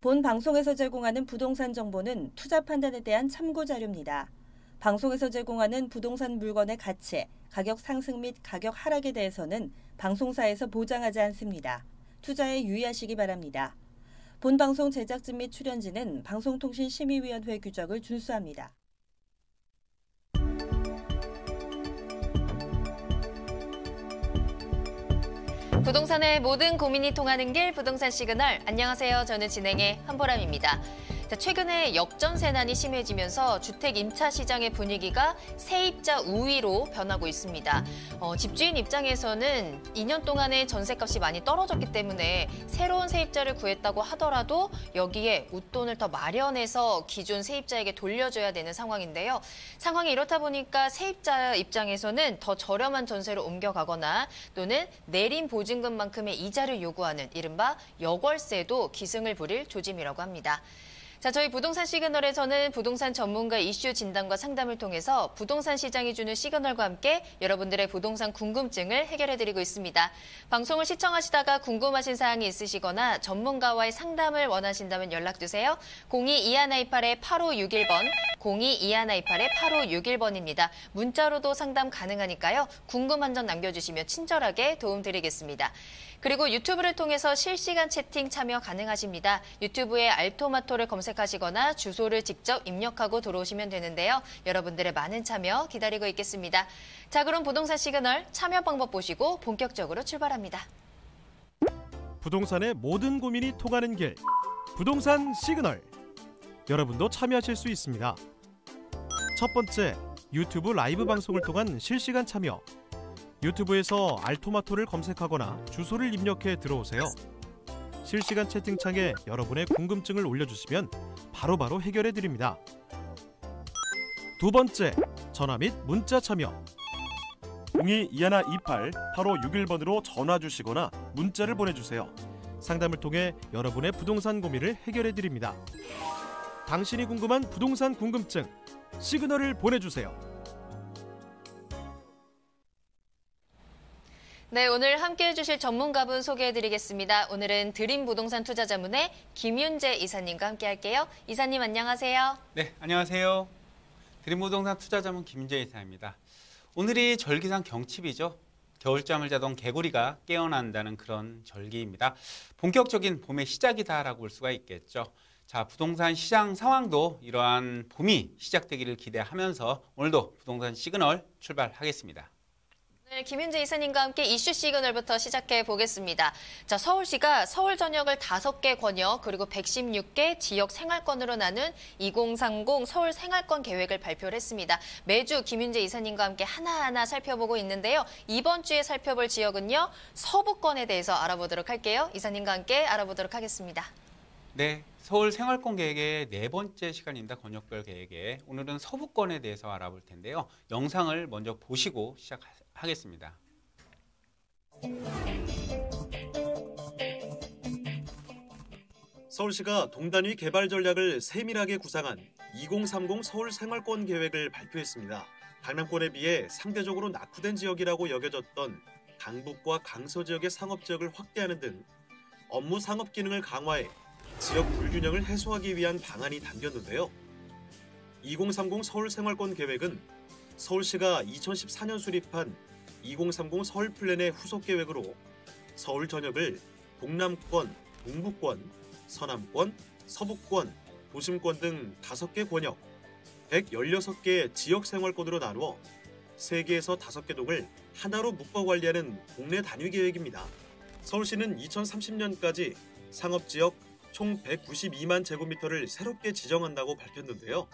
본 방송에서 제공하는 부동산 정보는 투자 판단에 대한 참고 자료입니다. 방송에서 제공하는 부동산 물건의 가치, 가격 상승 및 가격 하락에 대해서는 방송사에서 보장하지 않습니다. 투자에 유의하시기 바랍니다. 본 방송 제작진 및 출연진은 방송통신심의위원회 규정을 준수합니다. 부동산의 모든 고민이 통하는 길 부동산 시그널. 안녕하세요. 저는 진행의 한보람입니다. 최근에 역전세난이 심해지면서 주택 임차 시장의 분위기가 세입자 우위로 변하고 있습니다. 집주인 입장에서는 2년 동안에 전세값이 많이 떨어졌기 때문에 새로운 세입자를 구했다고 하더라도 여기에 웃돈을 더 마련해서 기존 세입자에게 돌려줘야 되는 상황인데요. 상황이 이렇다 보니까 세입자 입장에서는 더 저렴한 전세로 옮겨가거나 또는 내린 보증금만큼의 이자를 요구하는 이른바 여월세도 기승을 부릴 조짐이라고 합니다. 자, 저희 부동산 시그널에서는 부동산 전문가 이슈 진단과 상담을 통해서 부동산 시장이 주는 시그널과 함께 여러분들의 부동산 궁금증을 해결해드리고 있습니다. 방송을 시청하시다가 궁금하신 사항이 있으시거나 전문가와의 상담을 원하신다면 연락주세요. 022128-8561번, 022128-8561번입니다. 문자로도 상담 가능하니까요. 궁금한 점 남겨주시면 친절하게 도움드리겠습니다. 그리고 유튜브를 통해서 실시간 채팅 참여 가능하십니다. 유튜브에 알토마토를 검색하시거나 주소를 직접 입력하고 들어오시면 되는데요. 여러분들의 많은 참여 기다리고 있겠습니다. 자, 그럼 부동산 시그널 참여 방법 보시고 본격적으로 출발합니다. 부동산의 모든 고민이 통하는 길, 부동산 시그널. 여러분도 참여하실 수 있습니다. 첫 번째, 유튜브 라이브 방송을 통한 실시간 참여. 유튜브에서 알토마토를 검색하거나 주소를 입력해 들어오세요. 실시간 채팅창에 여러분의 궁금증을 올려주시면 바로바로 해결해 드립니다. 두 번째, 전화 및 문자 참여. 022128-8561번으로 전화 주시거나 문자를 보내주세요. 상담을 통해 여러분의 부동산 고민을 해결해 드립니다. 당신이 궁금한 부동산 궁금증, 시그널을 보내주세요. 네, 오늘 함께해 주실 전문가분 소개해드리겠습니다. 오늘은 드림부동산투자자문의 김윤재 이사님과 함께할게요. 이사님 안녕하세요. 네, 안녕하세요. 드림부동산투자자문 김윤재 이사입니다. 오늘이 절기상 경칩이죠. 겨울잠을 자던 개구리가 깨어난다는 그런 절기입니다. 본격적인 봄의 시작이다라고 볼 수가 있겠죠. 자, 부동산 시장 상황도 이러한 봄이 시작되기를 기대하면서 오늘도 부동산 시그널 출발하겠습니다. 네, 김윤재 이사님과 함께 이슈 시그널부터 시작해 보겠습니다. 자, 서울시가 서울 전역을 5개 권역 그리고 116개 지역 생활권으로 나눈 2030 서울 생활권 계획을 발표를 했습니다. 매주 김윤재 이사님과 함께 하나하나 살펴보고 있는데요. 이번 주에 살펴볼 지역은요. 서부권에 대해서 알아보도록 할게요. 이사님과 함께 알아보도록 하겠습니다. 네, 서울 생활권 계획의 4번째 시간입니다. 권역별 계획에. 오늘은 서부권에 대해서 알아볼 텐데요. 영상을 먼저 보시고 시작하겠습니다. 서울시가 동단위 개발 전략을 세밀하게 구상한 2030 서울 생활권 계획을 발표했습니다. 강남권에 비해 상대적으로 낙후된 지역이라고 여겨졌던 강북과 강서 지역의 상업지역을 확대하는 등 업무 상업 기능을 강화해 지역 불균형을 해소하기 위한 방안이 담겼는데요. 2030 서울 생활권 계획은 서울시가 2014년 수립한 2030 서울 플랜의 후속 계획으로 서울 전역을 동남권, 동부권, 서남권, 서부권, 도심권 등 5개 권역, 116개 지역 생활권으로 나누어 3개에서 5개 동을 하나로 묶어 관리하는 동네 단위 계획입니다. 서울시는 2030년까지 상업지역 총 192만 제곱미터를 새롭게 지정한다고 밝혔는데요.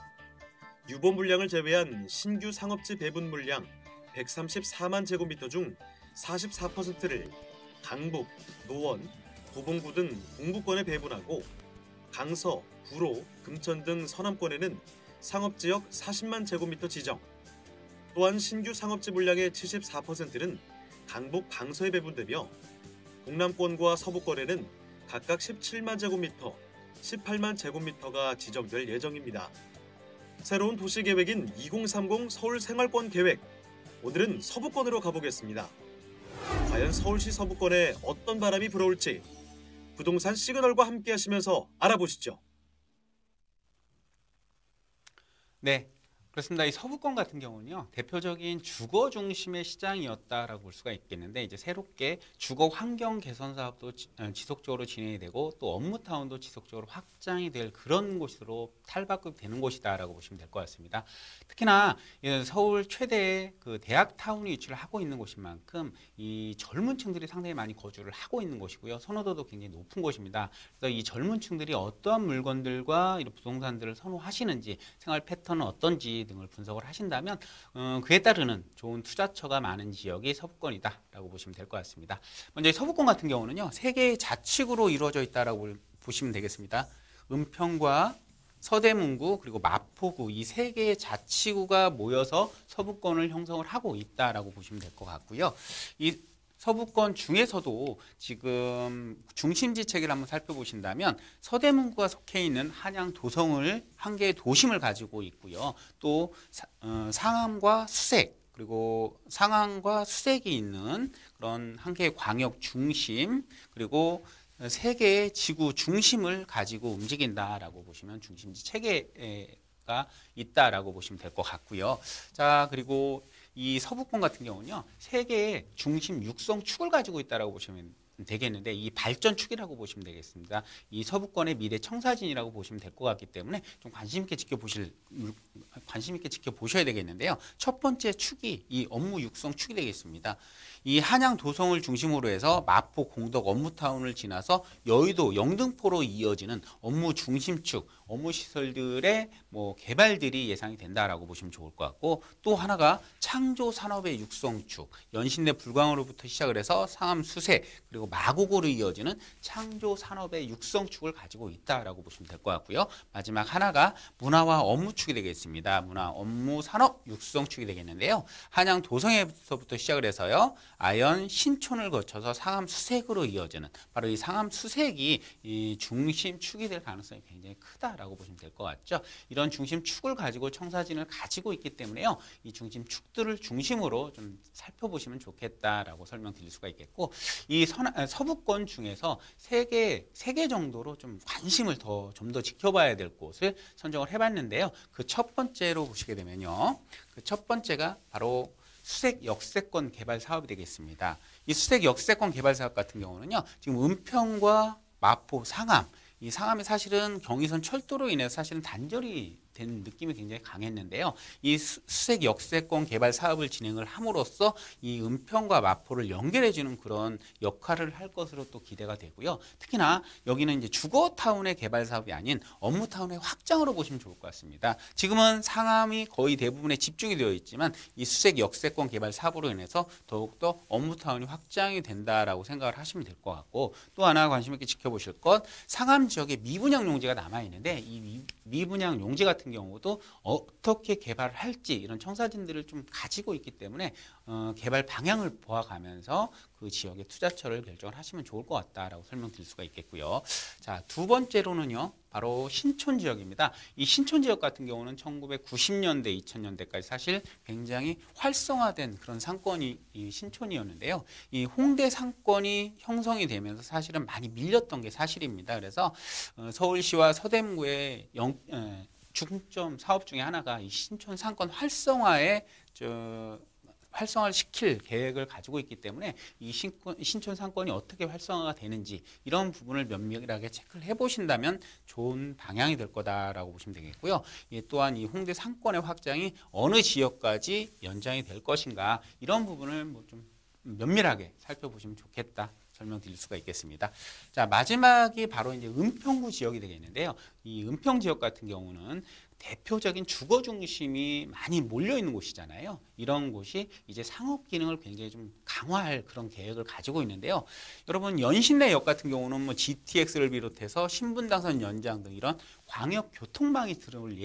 유보 물량을 제외한 신규 상업지 배분 물량 134만 제곱미터 중 44%를 강북, 노원, 도봉구 등 동부권에 배분하고 강서, 구로, 금천 등 서남권에는 상업지역 40만 제곱미터 지정, 또한 신규 상업지 물량의 74%는 강북, 강서에 배분되며 동남권과 서부권에는 각각 17만 제곱미터, 18만 제곱미터가 지정될 예정입니다. 새로운 도시계획인 2030 서울 생활권 계획, 오늘은 서부권으로 가보겠습니다. 과연 서울시 서부권에 어떤 바람이 불어올지 부동산 시그널과 함께 하시면서 알아보시죠. 네, 그렇습니다. 이 서부권 같은 경우는요, 대표적인 주거 중심의 시장이었다라고 볼 수가 있겠는데, 이제 새롭게 주거 환경 개선 사업도 지속적으로 진행이 되고, 또 업무 타운도 지속적으로 확장이 될 그런 곳으로 탈바꿈되는 곳이다라고 보시면 될 것 같습니다. 특히나 서울 최대의 그 대학 타운이 위치를 하고 있는 곳인 만큼 이 젊은 층들이 상당히 많이 거주를 하고 있는 곳이고요, 선호도도 굉장히 높은 곳입니다. 그래서 이 젊은 층들이 어떠한 물건들과 이런 부동산들을 선호하시는지, 생활 패턴은 어떤지 등을 분석을 하신다면 그에 따르는 좋은 투자처가 많은 지역이 서부권이다라고 보시면 될 것 같습니다. 먼저 이 서부권 같은 경우는요, 세 개의 자치구로 이루어져 있다라고 보시면 되겠습니다. 은평과 서대문구 그리고 마포구 이 세 개의 자치구가 모여서 서부권을 형성을 하고 있다라고 보시면 될 것 같고요. 이 서부권 중에서도 지금 중심지 체계를 한번 살펴보신다면 서대문구가 속해 있는 한양 도성을 한 개의 도심을 가지고 있고요. 또 상암과 수색 그리고 상암과 수색이 있는 그런 한 개의 광역 중심 그리고 세 개의 지구 중심을 가지고 움직인다라고 보시면 중심지 체계가 있다라고 보시면 될 것 같고요. 자, 그리고 이 서부권 같은 경우는요, 세 개의 중심 육성축을 가지고 있다라고 보시면 되겠는데, 이 발전축이라고 보시면 되겠습니다. 이 서부권의 미래 청사진이라고 보시면 될 것 같기 때문에 좀 관심 있게 지켜보셔야 되겠는데요. 첫 번째 축이 이 업무 육성축이 되겠습니다. 이 한양 도성을 중심으로 해서 마포 공덕 업무타운을 지나서 여의도 영등포로 이어지는 업무 중심축, 업무 시설들의 개발들이 예상이 된다라고 보시면 좋을 것 같고, 또 하나가 창조 산업의 육성축, 연신내 불광으로부터 시작을 해서 상암 수색 그리고 마곡으로 이어지는 창조 산업의 육성축을 가지고 있다라고 보시면 될 것 같고요. 마지막 하나가 문화와 업무축이 되겠습니다. 문화, 업무, 산업, 육성축이 되겠는데요. 한양 도성에서부터 시작을 해서요, 아연, 신촌을 거쳐서 상암 수색으로 이어지는 바로 이 상암 수색이 이 중심축이 될 가능성이 굉장히 크다라고 보시면 될 것 같죠. 이런 중심축을 가지고 청사진을 가지고 있기 때문에요, 이 중심축들을 중심으로 좀 살펴보시면 좋겠다라고 설명드릴 수가 있겠고, 이 서부권 중에서 세 개 정도로 좀 관심을 좀 더 지켜봐야 될 곳을 선정을 해봤는데요. 그 첫 번째로 보시게 되면요, 그 첫 번째가 바로 수색 역세권 개발 사업이 되겠습니다. 이 수색 역세권 개발 사업 같은 경우는요, 지금 은평과 마포, 상암, 이 상암이 사실은 경의선 철도로 인해서 사실은 단절이 된 느낌이 굉장히 강했는데요. 이 수색 역세권 개발 사업을 진행을 함으로써 이 은평과 마포를 연결해주는 그런 역할을 할 것으로 또 기대가 되고요. 특히나 여기는 이제 주거타운의 개발 사업이 아닌 업무타운의 확장으로 보시면 좋을 것 같습니다. 지금은 상암이 거의 대부분에 집중이 되어 있지만 이 수색 역세권 개발 사업으로 인해서 더욱더 업무타운이 확장이 된다라고 생각을 하시면 될 것 같고, 또 하나 관심 있게 지켜보실 것, 상암 지역에 미분양 용지가 남아있는데 이 미분양 용지 같은 경우도 어떻게 개발을 할지 이런 청사진들을 좀 가지고 있기 때문에 개발 방향을 보아가면서 그 지역의 투자처를 결정을 하시면 좋을 것 같다라고 설명드릴 수가 있겠고요. 자, 두 번째로는요, 바로 신촌 지역입니다. 이 신촌 지역 같은 경우는 1990년대, 2000년대까지 사실 굉장히 활성화된 그런 상권이 이 신촌이었는데요. 이 홍대 상권이 형성이 되면서 사실은 많이 밀렸던 게 사실입니다. 그래서 서울시와 서대문구의 중점 사업 중에 하나가 이 신촌 상권 활성화를 시킬 계획을 가지고 있기 때문에 이 신촌 상권이 어떻게 활성화가 되는지 이런 부분을 면밀하게 체크를 해보신다면 좋은 방향이 될 거다라고 보시면 되겠고요. 또한 이 홍대 상권의 확장이 어느 지역까지 연장이 될 것인가 이런 부분을 좀 면밀하게 살펴보시면 좋겠다. 설명드릴 수가 있겠습니다. 자, 마지막이 바로 이제 은평구 지역이 되겠는데요. 이 은평 지역 같은 경우는 대표적인 주거 중심이 많이 몰려 있는 곳이잖아요. 이런 곳이 이제 상업 기능을 굉장히 좀 강화할 그런 계획을 가지고 있는데요. 여러분, 연신내역 같은 경우는 GTX를 비롯해서 신분당선 연장 등 이런 광역 교통망이 들어올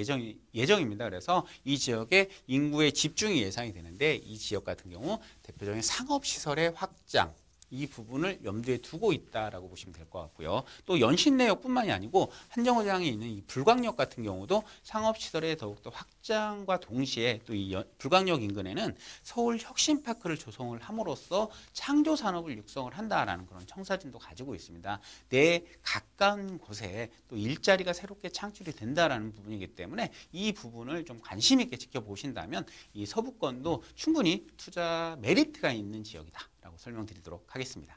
예정입니다. 그래서 이 지역에 인구의 집중이 예상이 되는데, 이 지역 같은 경우 대표적인 상업 시설의 확장, 이 부분을 염두에 두고 있다라고 보시면 될 것 같고요. 또 연신내역뿐만이 아니고 한정거장에 있는 이 불광역 같은 경우도 상업시설의 더욱더 확장과 동시에 또 이 불광역 인근에는 서울혁신파크를 조성을 함으로써 창조산업을 육성을 한다라는 그런 청사진도 가지고 있습니다. 내 가까운 곳에 또 일자리가 새롭게 창출이 된다라는 부분이기 때문에 이 부분을 좀 관심 있게 지켜보신다면 이 서부권도 충분히 투자 메리트가 있는 지역이다라고 설명드리도록 하겠습니다.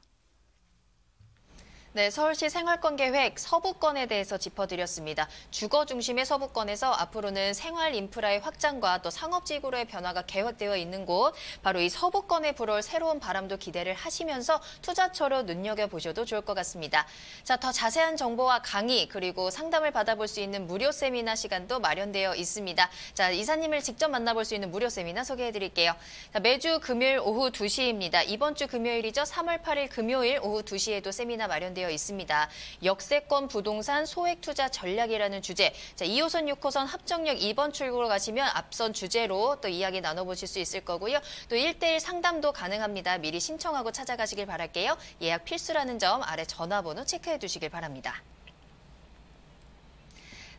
네, 서울시 생활권 계획 서부권에 대해서 짚어드렸습니다. 주거 중심의 서부권에서 앞으로는 생활 인프라의 확장과 또 상업지구로의 변화가 계획되어 있는 곳, 바로 이 서부권에 불어올 새로운 바람도 기대를 하시면서 투자처로 눈여겨보셔도 좋을 것 같습니다. 자, 더 자세한 정보와 강의 그리고 상담을 받아볼 수 있는 무료 세미나 시간도 마련되어 있습니다. 자, 이사님을 직접 만나볼 수 있는 무료 세미나 소개해드릴게요. 자, 매주 금요일 오후 2시입니다. 이번 주 금요일이죠. 3월 8일 금요일 오후 2시에도 세미나 마련되어 있습니다. 역세권 부동산 소액 투자 전략이라는 주제. 자, 2호선, 6호선 합정역 2번 출구로 가시면 앞선 주제로 또 이야기 나눠보실 수 있을 거고요. 또 1대1 상담도 가능합니다. 미리 신청하고 찾아가시길 바랄게요. 예약 필수라는 점 아래 전화번호 체크해 두시길 바랍니다.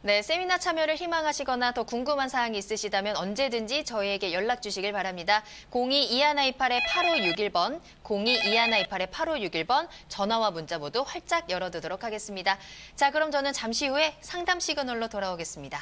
네, 세미나 참여를 희망하시거나 더 궁금한 사항이 있으시다면 언제든지 저희에게 연락 주시길 바랍니다. 02-2128-8561번, 02-2128-8561번 전화와 문자 모두 활짝 열어두도록 하겠습니다. 자, 그럼 저는 잠시 후에 상담 시그널로 돌아오겠습니다.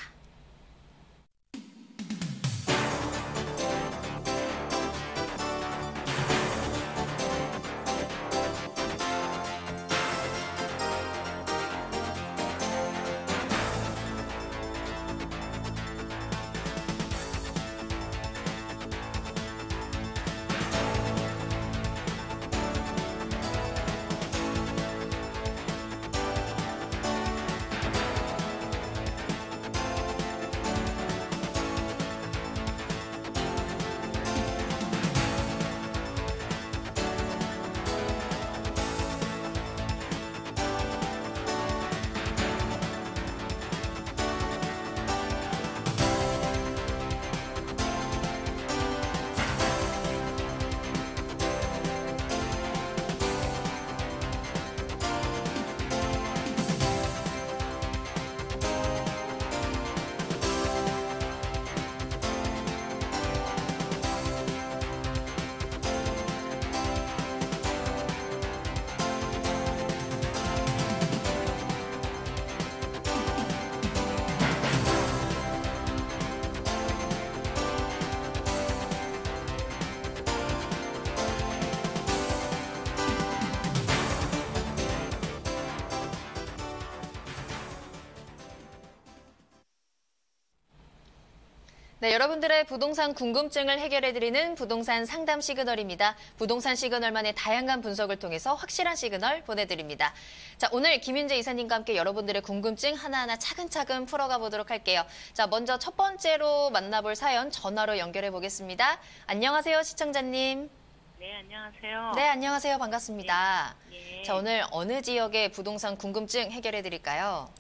네, 여러분들의 부동산 궁금증을 해결해드리는 부동산 상담 시그널입니다. 부동산 시그널만의 다양한 분석을 통해서 확실한 시그널 보내드립니다. 자, 오늘 김윤재 이사님과 함께 여러분들의 궁금증 하나하나 차근차근 풀어가 보도록 할게요. 자, 먼저 첫 번째로 만나볼 사연 전화로 연결해 보겠습니다. 안녕하세요, 시청자님. 네, 안녕하세요. 네, 안녕하세요. 반갑습니다. 네. 자, 오늘 어느 지역의 부동산 궁금증 해결해 드릴까요?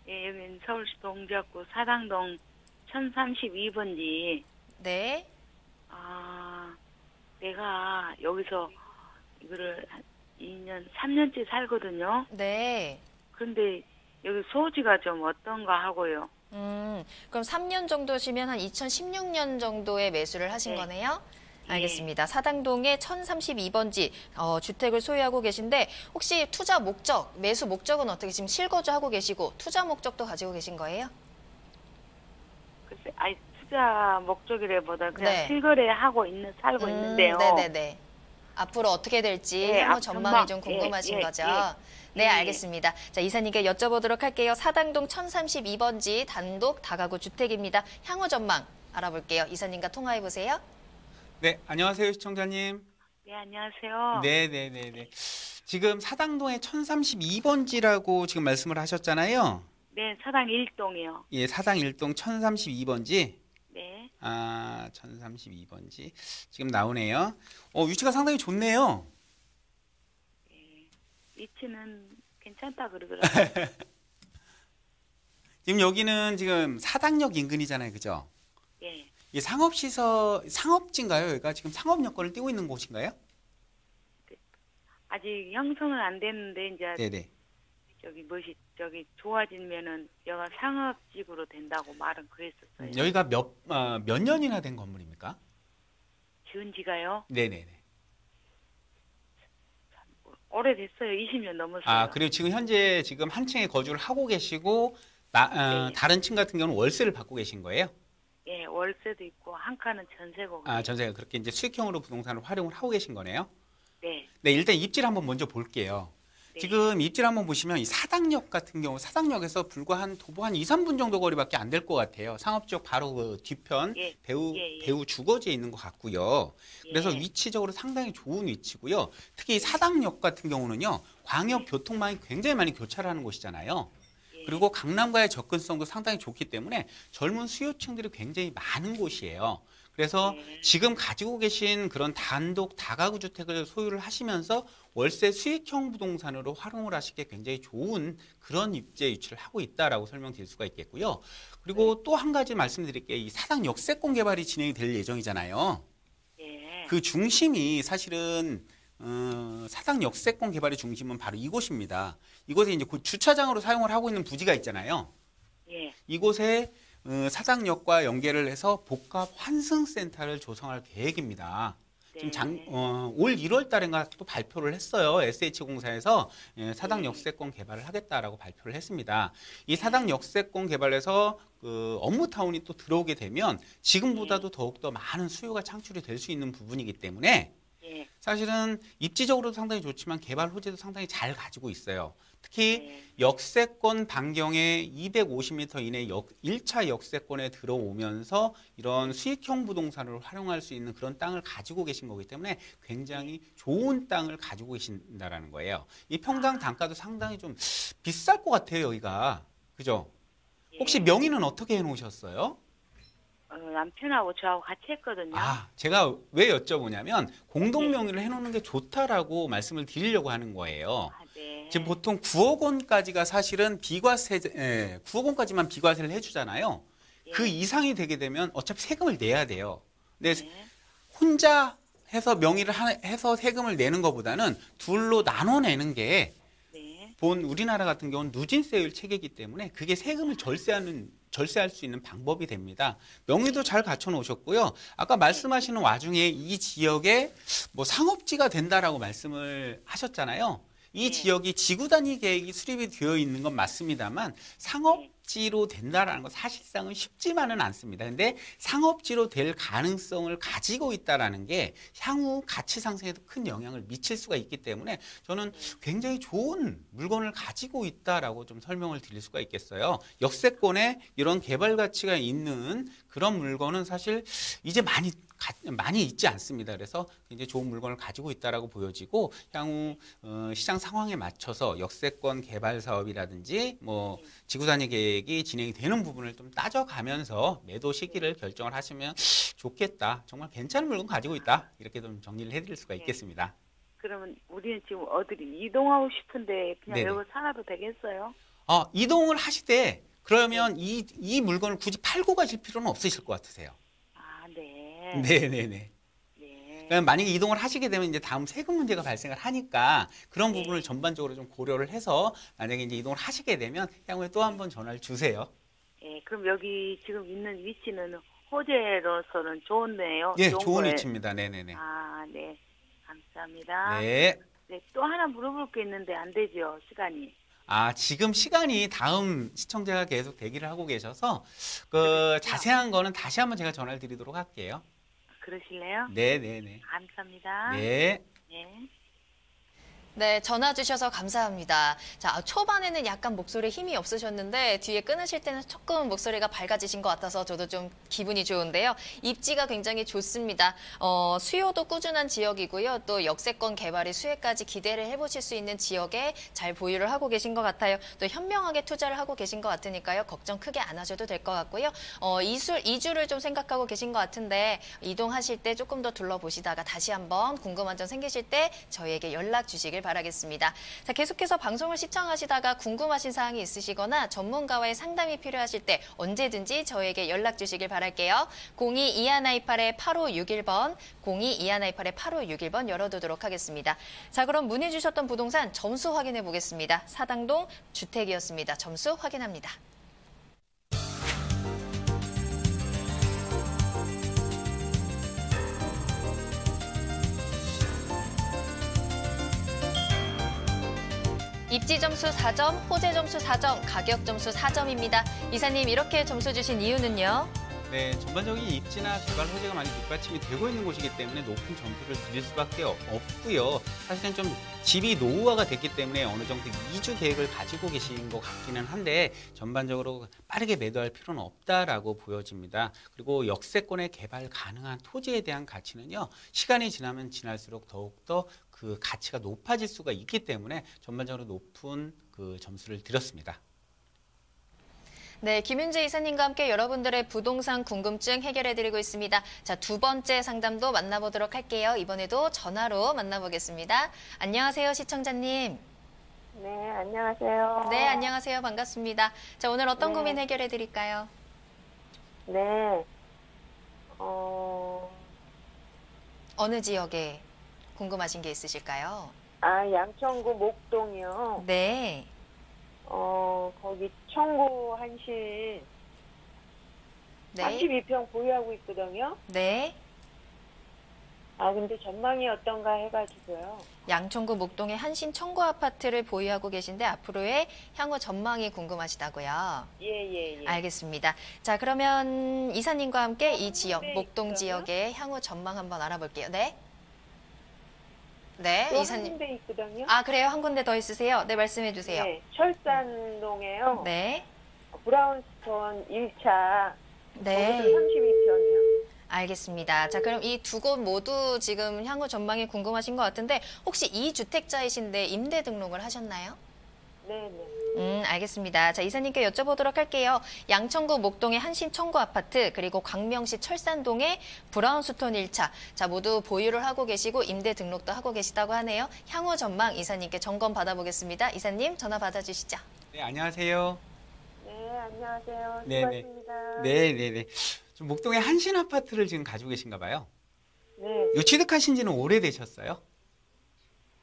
예, 여기는 서울시 동작구 사당동 1032번지. 네. 내가 여기서 이거를 한 2년, 3년째 살거든요. 네. 그런데 여기 소지가 좀 어떤가 하고요. 그럼 3년 정도시면 한 2016년 정도에 매수를 하신 네. 거네요? 네. 알겠습니다. 사당동의 1032번지 주택을 소유하고 계신데 혹시 투자 목적, 매수 목적은 어떻게 지금 실거주하고 계시고 투자 목적도 가지고 계신 거예요? 글쎄, 투자 목적이라보다 그냥 네. 실거래하고 살고 있는데요. 네네네. 앞으로 어떻게 될지 향후 전망이 좀 전망, 궁금하신 예, 거죠? 예. 네, 알겠습니다. 자, 이사님께 여쭤보도록 할게요. 사당동 1032번지 단독 다가구 주택입니다. 향후 전망 알아볼게요. 이사님과 통화해 보세요. 네, 안녕하세요, 시청자님. 네, 안녕하세요. 네네네네. 지금 사당동의 1032번지라고 지금 말씀을 하셨잖아요. 네, 사당 1동이요. 예, 사당 1동 1032번지. 네. 1032번지. 지금 나오네요. 위치가 상당히 좋네요. 위치는 괜찮다 그러더라고요. 지금 여기는 지금 사당역 인근이잖아요. 그죠? 예. 이 상업지인가요? 여기가 지금 상업 여건을 띄고 있는 곳인가요? 아직 형성은 안 됐는데 이제 네네. 저기 좋아지면은 여가 상업직으로 된다고 말은 그랬었어요. 여기가 몇 년이나 된 건물입니까? 지은 지가요? 네네네. 오래됐어요. 20년 넘었어요. 아, 그리고 지금 현재 지금 한 층에 거주를 하고 계시고 네. 다른 층 같은 경우는 월세를 받고 계신 거예요? 예, 월세도 있고 한 칸은 전세고. 아, 전세가 그렇게 이제 수익형으로 부동산을 활용을 하고 계신 거네요? 네. 네, 일단 입지를 한번 먼저 볼게요. 네. 지금 입지를 한번 보시면 이 사당역 같은 경우 사당역에서 불과 도보 한 2, 3분 정도 거리밖에 안 될 것 같아요. 상업지역 바로 그 뒤편 예. 배우 주거지에 있는 것 같고요. 그래서 예. 위치적으로 상당히 좋은 위치고요. 특히 이 사당역 같은 경우는요. 광역 교통망이 굉장히 많이 교차를 하는 곳이잖아요. 예. 그리고 강남과의 접근성도 상당히 좋기 때문에 젊은 수요층들이 굉장히 많은 곳이에요. 그래서 네. 지금 가지고 계신 그런 단독 다가구 주택을 소유를 하시면서 월세 수익형 부동산으로 활용을 하시기에 굉장히 좋은 그런 입지 위치를 하고 있다라고 설명드릴 수가 있겠고요. 그리고 또 한 가지 말씀드릴게요. 이 사당 역세권 개발이 진행이 될 예정이잖아요. 예. 그 중심이 사실은 사당 역세권 개발의 중심은 바로 이곳입니다. 이곳에 이제 그 주차장으로 사용을 하고 있는 부지가 있잖아요. 예. 이곳에 사당역과 연계를 해서 복합 환승센터를 조성할 계획입니다. 네. 지금 올 1월 달인가 또 발표를 했어요. SH공사에서 사당 역세권 개발을 하겠다라고 발표를 했습니다. 이 사당 역세권 개발에서 그 업무타운이 또 들어오게 되면 지금보다도 더욱더 많은 수요가 창출이 될 수 있는 부분이기 때문에 예. 사실은 입지적으로도 상당히 좋지만 개발 호재도 상당히 잘 가지고 있어요. 특히 네. 역세권 반경에 250m 이내 1차 역세권에 들어오면서 이런 수익형 부동산을 활용할 수 있는 그런 땅을 가지고 계신 거기 때문에 굉장히 좋은 땅을 가지고 계신다라는 거예요. 이 평당 단가도 상당히 좀 비쌀 것 같아요, 여기가. 그죠? 혹시 예. 명의는 어떻게 해놓으셨어요? 남편하고 저하고 같이 했거든요. 아, 제가 왜 여쭤보냐면 공동 명의를 해놓는 게 좋다라고 말씀을 드리려고 하는 거예요. 아, 네. 지금 보통 9억 원까지가 사실은 비과세, 9억 원까지만 비과세를 해주잖아요. 예. 그 이상이 되게 되면 어차피 세금을 내야 돼요. 근데 네. 혼자 해서 명의를 해서 세금을 내는 것보다는 둘로 나눠 내는 게 네. 우리나라 같은 경우는 누진세율 체계이기 때문에 그게 세금을 절세할 수 있는 방법이 됩니다. 명의도 잘 갖춰 놓으셨고요. 아까 말씀하시는 와중에 이 지역에 뭐 상업지가 된다라고 말씀을 하셨잖아요. 이 네. 지역이 지구 단위 계획이 수립이 되어 있는 건 맞습니다만 상업지로 된다라는 건 사실상은 쉽지만은 않습니다. 근데 상업지로 될 가능성을 가지고 있다라는 게 향후 가치 상승에도 큰 영향을 미칠 수가 있기 때문에 저는 굉장히 좋은 물건을 가지고 있다라고 좀 설명을 드릴 수가 있겠어요. 역세권에 이런 개발 가치가 있는 그런 물건은 사실 이제 많이 있지 않습니다. 그래서 굉장히 좋은 물건을 가지고 있다라고 보여지고 향후 시장 상황에 맞춰서 역세권 개발 사업이라든지 뭐 지구 단위 계획이 진행이 되는 부분을 좀 따져가면서 매도 시기를 결정을 하시면 좋겠다. 정말 괜찮은 물건 가지고 있다. 이렇게 좀 정리를 해드릴 수가 있겠습니다. 그러면 우리는 지금 어디를 이동하고 싶은데 그냥 네네. 여기 살아도 되겠어요? 이동을 하시되 그러면 이 물건을 굳이 팔고 가실 필요는 없으실 것 같으세요. 아, 네. 네네네. 네. 그러면 만약에 이동을 하시게 되면 이제 다음 세금 문제가 발생을 하니까 그런 네. 부분을 전반적으로 좀 고려를 해서 만약에 이제 이동을 하시게 되면 향후에 또 한 번 전화를 주세요. 예, 그럼 여기 지금 있는 위치는 호재로서는 좋네요. 예, 좋은 좋은 거예요. 위치입니다. 네네네. 아, 네. 감사합니다. 네. 네, 또 하나 물어볼 게 있는데 안 되죠, 시간이. 지금 시간이 다음 시청자가 계속 대기를 하고 계셔서 그렇죠. 자세한 거는 다시 한번 제가 전화를 드리도록 할게요. 그러실래요? 네네네. 감사합니다. 네. 네. 네, 전화 주셔서 감사합니다. 자, 초반에는 약간 목소리에 힘이 없으셨는데 뒤에 끊으실 때는 조금 목소리가 밝아지신 것 같아서 저도 좀 기분이 좋은데요. 입지가 굉장히 좋습니다. 수요도 꾸준한 지역이고요. 또 역세권 개발의 수혜까지 기대를 해보실 수 있는 지역에 잘 보유를 하고 계신 것 같아요. 또 현명하게 투자를 하고 계신 것 같으니까요. 걱정 크게 안 하셔도 될 것 같고요. 이주를 좀 생각하고 계신 것 같은데 이동하실 때 조금 더 둘러보시다가 다시 한번 궁금한 점 생기실 때 저희에게 연락 주시길 바랍니다. 바라겠습니다. 자, 계속해서 방송을 시청하시다가 궁금하신 사항이 있으시거나 전문가와의 상담이 필요하실 때 언제든지 저에게 연락 주시길 바랄게요. 02-2128-8561번, 02-2128-8561번 열어두도록 하겠습니다. 자, 그럼 문의 주셨던 부동산 점수 확인해 보겠습니다. 사당동 주택이었습니다. 점수 확인합니다. 입지 점수 4점, 호재 점수 4점, 가격 점수 4점입니다. 이사님, 이렇게 점수 주신 이유는요? 네, 전반적인 입지나 개발 호재가 많이 뒷받침이 되고 있는 곳이기 때문에 높은 점수를 드릴 수밖에 없고요. 사실은 좀 집이 노후화가 됐기 때문에 어느 정도 이주 계획을 가지고 계신 것 같기는 한데 전반적으로 빠르게 매도할 필요는 없다라고 보여집니다. 그리고 역세권의 개발 가능한 토지에 대한 가치는요, 시간이 지나면 지날수록 더욱더 그 가치가 높아질 수가 있기 때문에 전반적으로 높은 그 점수를 드렸습니다. 네, 김윤재 이사님과 함께 여러분들의 부동산 궁금증 해결해드리고 있습니다. 자, 두 번째 상담도 만나보도록 할게요. 이번에도 전화로 만나보겠습니다. 안녕하세요, 시청자님. 네, 안녕하세요. 네, 안녕하세요. 반갑습니다. 자, 오늘 어떤 네. 고민 해결해드릴까요? 네. 어느 지역에 궁금하신 게 있으실까요? 양천구 목동이요. 네. 거기 청구 한신 네. 32평 보유하고 있거든요. 네. 근데 전망이 어떤가 해가지고요. 양천구 목동의 한신 청구 아파트를 보유하고 계신데 앞으로의 향후 전망이 궁금하시다고요? 예. 알겠습니다. 자, 그러면 이사님과 함께 이 지역, 네, 목동 있어요? 지역의 향후 전망 한번 알아볼게요. 네. 네, 또 이사님. 한 군데 있거든요. 그래요? 한 군데 더 있으세요? 네, 말씀해 주세요. 네, 철산동에요. 네. 브라운스톤 1차. 네. 32평이요. 알겠습니다. 자, 그럼 이 두 곳 모두 지금 향후 전망이 궁금하신 것 같은데 혹시 이 주택자이신데 임대 등록을 하셨나요? 네네. 알겠습니다. 자, 이사님께 여쭤보도록 할게요. 양천구 목동의 한신 청구 아파트, 그리고 광명시 철산동의 브라운스톤 1차. 자, 모두 보유를 하고 계시고 임대 등록도 하고 계시다고 하네요. 향후 전망 이사님께 점검 받아보겠습니다. 이사님, 전화 받아주시죠. 네, 안녕하세요. 네, 안녕하세요. 네네. 수고하십니다. 네네네. 좀 목동의 한신 아파트를 지금 가지고 계신가 봐요. 네. 요 취득하신 지는 오래되셨어요?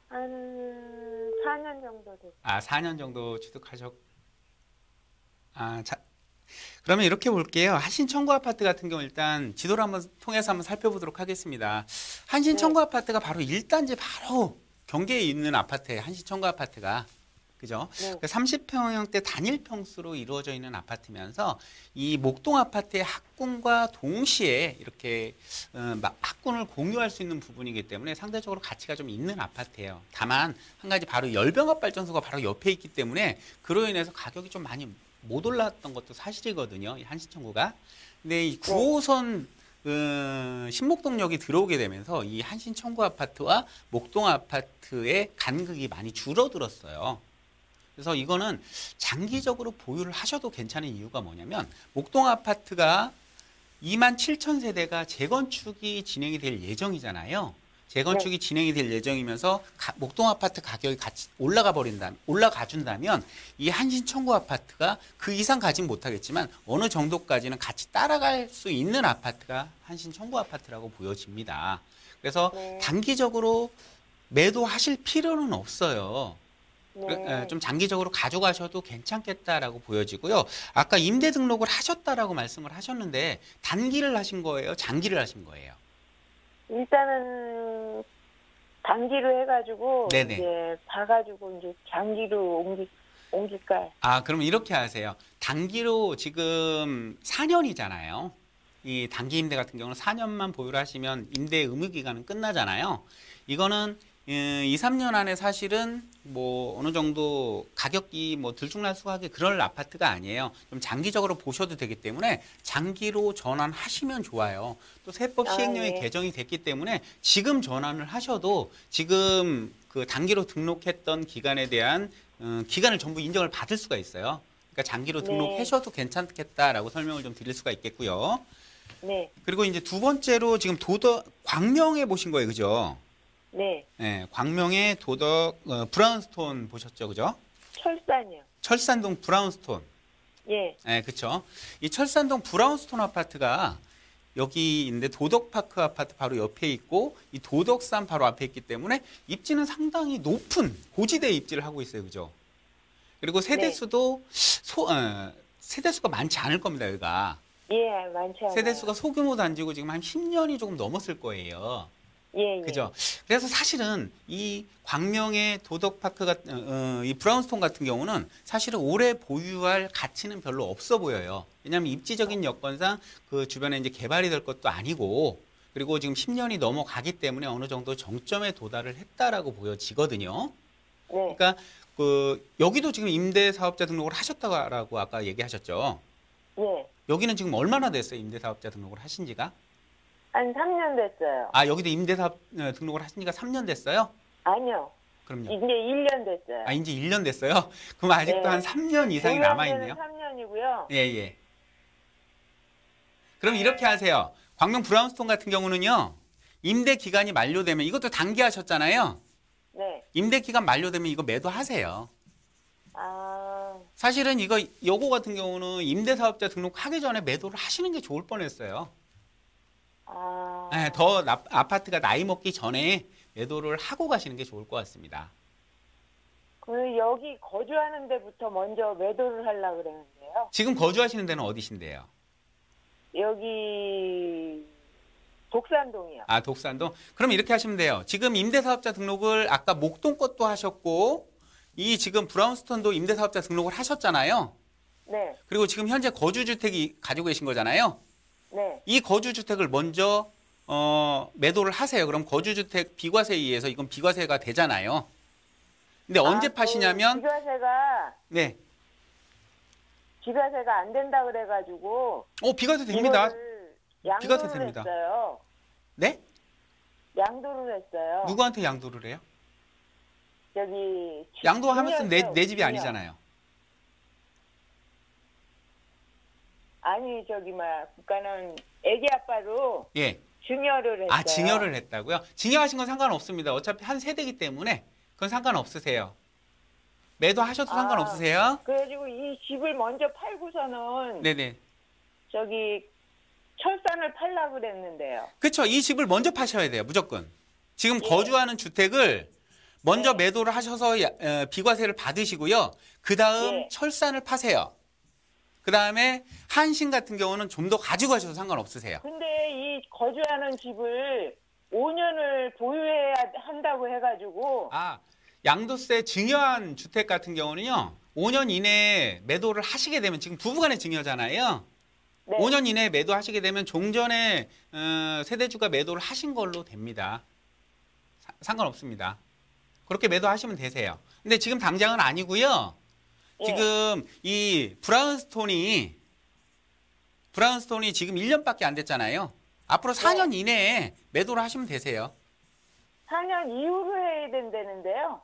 한 4년 정도 됐어요. 4년 정도 자, 그러면 이렇게 볼게요. 한신 청구 아파트 같은 경우 일단 지도를 한번 통해서 한번 살펴보도록 하겠습니다. 한신 네. 청구 아파트가 바로 1단지 바로 경계에 있는 아파트예요. 한신 청구 아파트가. 그죠? 네. 30평형대 단일 평수로 이루어져 있는 아파트면서 이 목동 아파트의 학군과 동시에 이렇게 학군을 공유할 수 있는 부분이기 때문에 상대적으로 가치가 좀 있는 아파트예요. 다만 한 가지 바로 열병합 발전소가 바로 옆에 있기 때문에 그로 인해서 가격이 좀 많이 못 올랐던 것도 사실이거든요. 이 한신청구가. 근데 이 9호선 신목동역이 들어오게 되면서 이 한신청구 아파트와 목동 아파트의 간극이 많이 줄어들었어요. 그래서 이거는 장기적으로 보유를 하셔도 괜찮은 이유가 뭐냐면 목동 아파트가 27,000세대가 재건축이 진행이 될 예정이잖아요. 재건축이 진행이 될 예정이면서 목동 아파트 가격이 같이 올라가 준다면 이 한신 청구 아파트가 그 이상 가진 못하겠지만 어느 정도까지는 같이 따라갈 수 있는 아파트가 한신 청구 아파트라고 보여집니다. 그래서 네. 단기적으로 매도하실 필요는 없어요. 네. 좀 장기적으로 가져가셔도 괜찮겠다라고 보여지고요. 아까 임대 등록을 하셨다라고 말씀을 하셨는데 단기를 하신 거예요? 장기를 하신 거예요? 일단은 단기로 해가지고 네네. 이제 봐가지고 이제 장기로 옮길까요? 그럼 이렇게 하세요. 단기로 지금 4년이잖아요. 이 단기 임대 같은 경우는 4년만 보유를 하시면 임대 의무 기간은 끝나잖아요. 이거는 2, 3년 안에 사실은 뭐 어느 정도 가격이 뭐 들쭉날쭉하게 그럴 아파트가 아니에요. 좀 장기적으로 보셔도 되기 때문에 장기로 전환하시면 좋아요. 또 세법 시행령이 네. 개정이 됐기 때문에 지금 전환을 하셔도 지금 그 단기로 등록했던 기간에 대한 기간을 전부 인정을 받을 수가 있어요. 그러니까 장기로 네. 등록하셔도 괜찮겠다라고 설명을 좀 드릴 수가 있겠고요. 네. 그리고 이제 두 번째로 지금 광명에 보신 거예요, 그죠? 네. 예, 광명의 도덕 브라운스톤 보셨죠, 그죠? 철산이요. 철산동 브라운스톤. 예. 예, 그렇죠. 이 철산동 브라운스톤 아파트가 여기 있는데 도덕파크 아파트 바로 옆에 있고 이 도덕산 바로 앞에 있기 때문에 입지는 상당히 높은 고지대에 입지를 하고 있어요, 그죠? 그리고 세대수도 세대수가 많지 않을 겁니다, 여기가. 예, 많지 않아요. 세대수가 소규모 단지고 지금 한 10년이 조금 넘었을 거예요. 예, 예. 그죠? 그래서 사실은 이 광명의 도덕파크 같은 이 브라운스톤 같은 경우는 사실은 오래 보유할 가치는 별로 없어 보여요. 왜냐하면 입지적인 여건상 그 주변에 이제 개발이 될 것도 아니고 그리고 지금 10년이 넘어가기 때문에 어느 정도 정점에 도달을 했다라고 보여지거든요. 네. 그러니까 그 여기도 지금 임대 사업자 등록을 하셨다고 아까 얘기하셨죠. 예. 여기는 지금 얼마나 됐어요? 임대 사업자 등록을 하신 지가? 한 3년 됐어요. 아, 여기도 임대사업 등록을 하신 지가 3년 됐어요? 아니요. 그럼요. 이제 1년 됐어요. 아, 이제 1년 됐어요? 그럼 아직도 네. 한 3년 이상이 남아있네요? 3년이고요. 예, 예. 그럼 이렇게 하세요. 광명 브라운스톤 같은 경우는요, 임대 기간이 만료되면, 이것도 단기하셨잖아요? 네. 임대 기간 만료되면 이거 매도하세요. 아, 사실은 요거 같은 경우는 임대사업자 등록하기 전에 매도를 하시는 게 좋을 뻔했어요. 아. 네, 아파트가 나이 먹기 전에 매도를 하고 가시는 게 좋을 것 같습니다. 그 여기 거주하는 데부터 먼저 매도를 하려고 그랬는데요. 지금 거주하시는 데는 어디신데요? 여기 독산동이요. 아, 독산동? 그럼 이렇게 하시면 돼요. 지금 임대사업자 등록을 아까 목동 것도 하셨고 이 지금 브라운스톤도 임대사업자 등록을 하셨잖아요. 네. 그리고 지금 현재 거주주택이 가지고 계신 거잖아요. 네. 이 거주주택을 먼저 매도를 하세요. 그럼 거주주택 비과세에 의해서 이건 비과세가 되잖아요. 근데 언제 파시냐면 비과세가 네. 비과세가 안 된다 그래가지고 비과세 됩니다. 이거를 비과세 양도를 됩니다. 했어요. 네? 양도를 했어요. 누구한테 양도를 해요? 여기 양도하면서 내 집이 중이요. 아니잖아요. 아니 저기 국가는 애기 아빠로 예. 증여를 했어요. 아, 증여를 했다고요? 증여하신 건 상관없습니다. 어차피 한 세대이기 때문에 그건 상관없으세요. 매도하셔도 상관없으세요? 그래가지고 이 집을 먼저 팔고서는 네네. 저기 철산을 팔려고 그랬는데요. 그렇죠. 이 집을 먼저 파셔야 돼요. 무조건. 지금 예. 거주하는 주택을 먼저 네. 매도를 하셔서 비과세를 받으시고요. 그 다음 예. 철산을 파세요. 그 다음에 한신 같은 경우는 좀 더 가지고 가셔도 상관없으세요. 근데 이 거주하는 집을 5년을 보유해야 한다고 해가지고 아, 양도세 증여한 주택 같은 경우는요. 5년 이내에 매도를 하시게 되면 지금 부부간의 증여잖아요. 네. 5년 이내에 매도하시게 되면 종전에 세대주가 매도를 하신 걸로 됩니다. 상관없습니다. 그렇게 매도하시면 되세요. 근데 지금 당장은 아니고요. 예. 지금 이 브라운스톤이 지금 1년밖에 안 됐잖아요. 앞으로 4년 이내에 매도를 하시면 되세요. 4년 이후로 해야 된다는데요.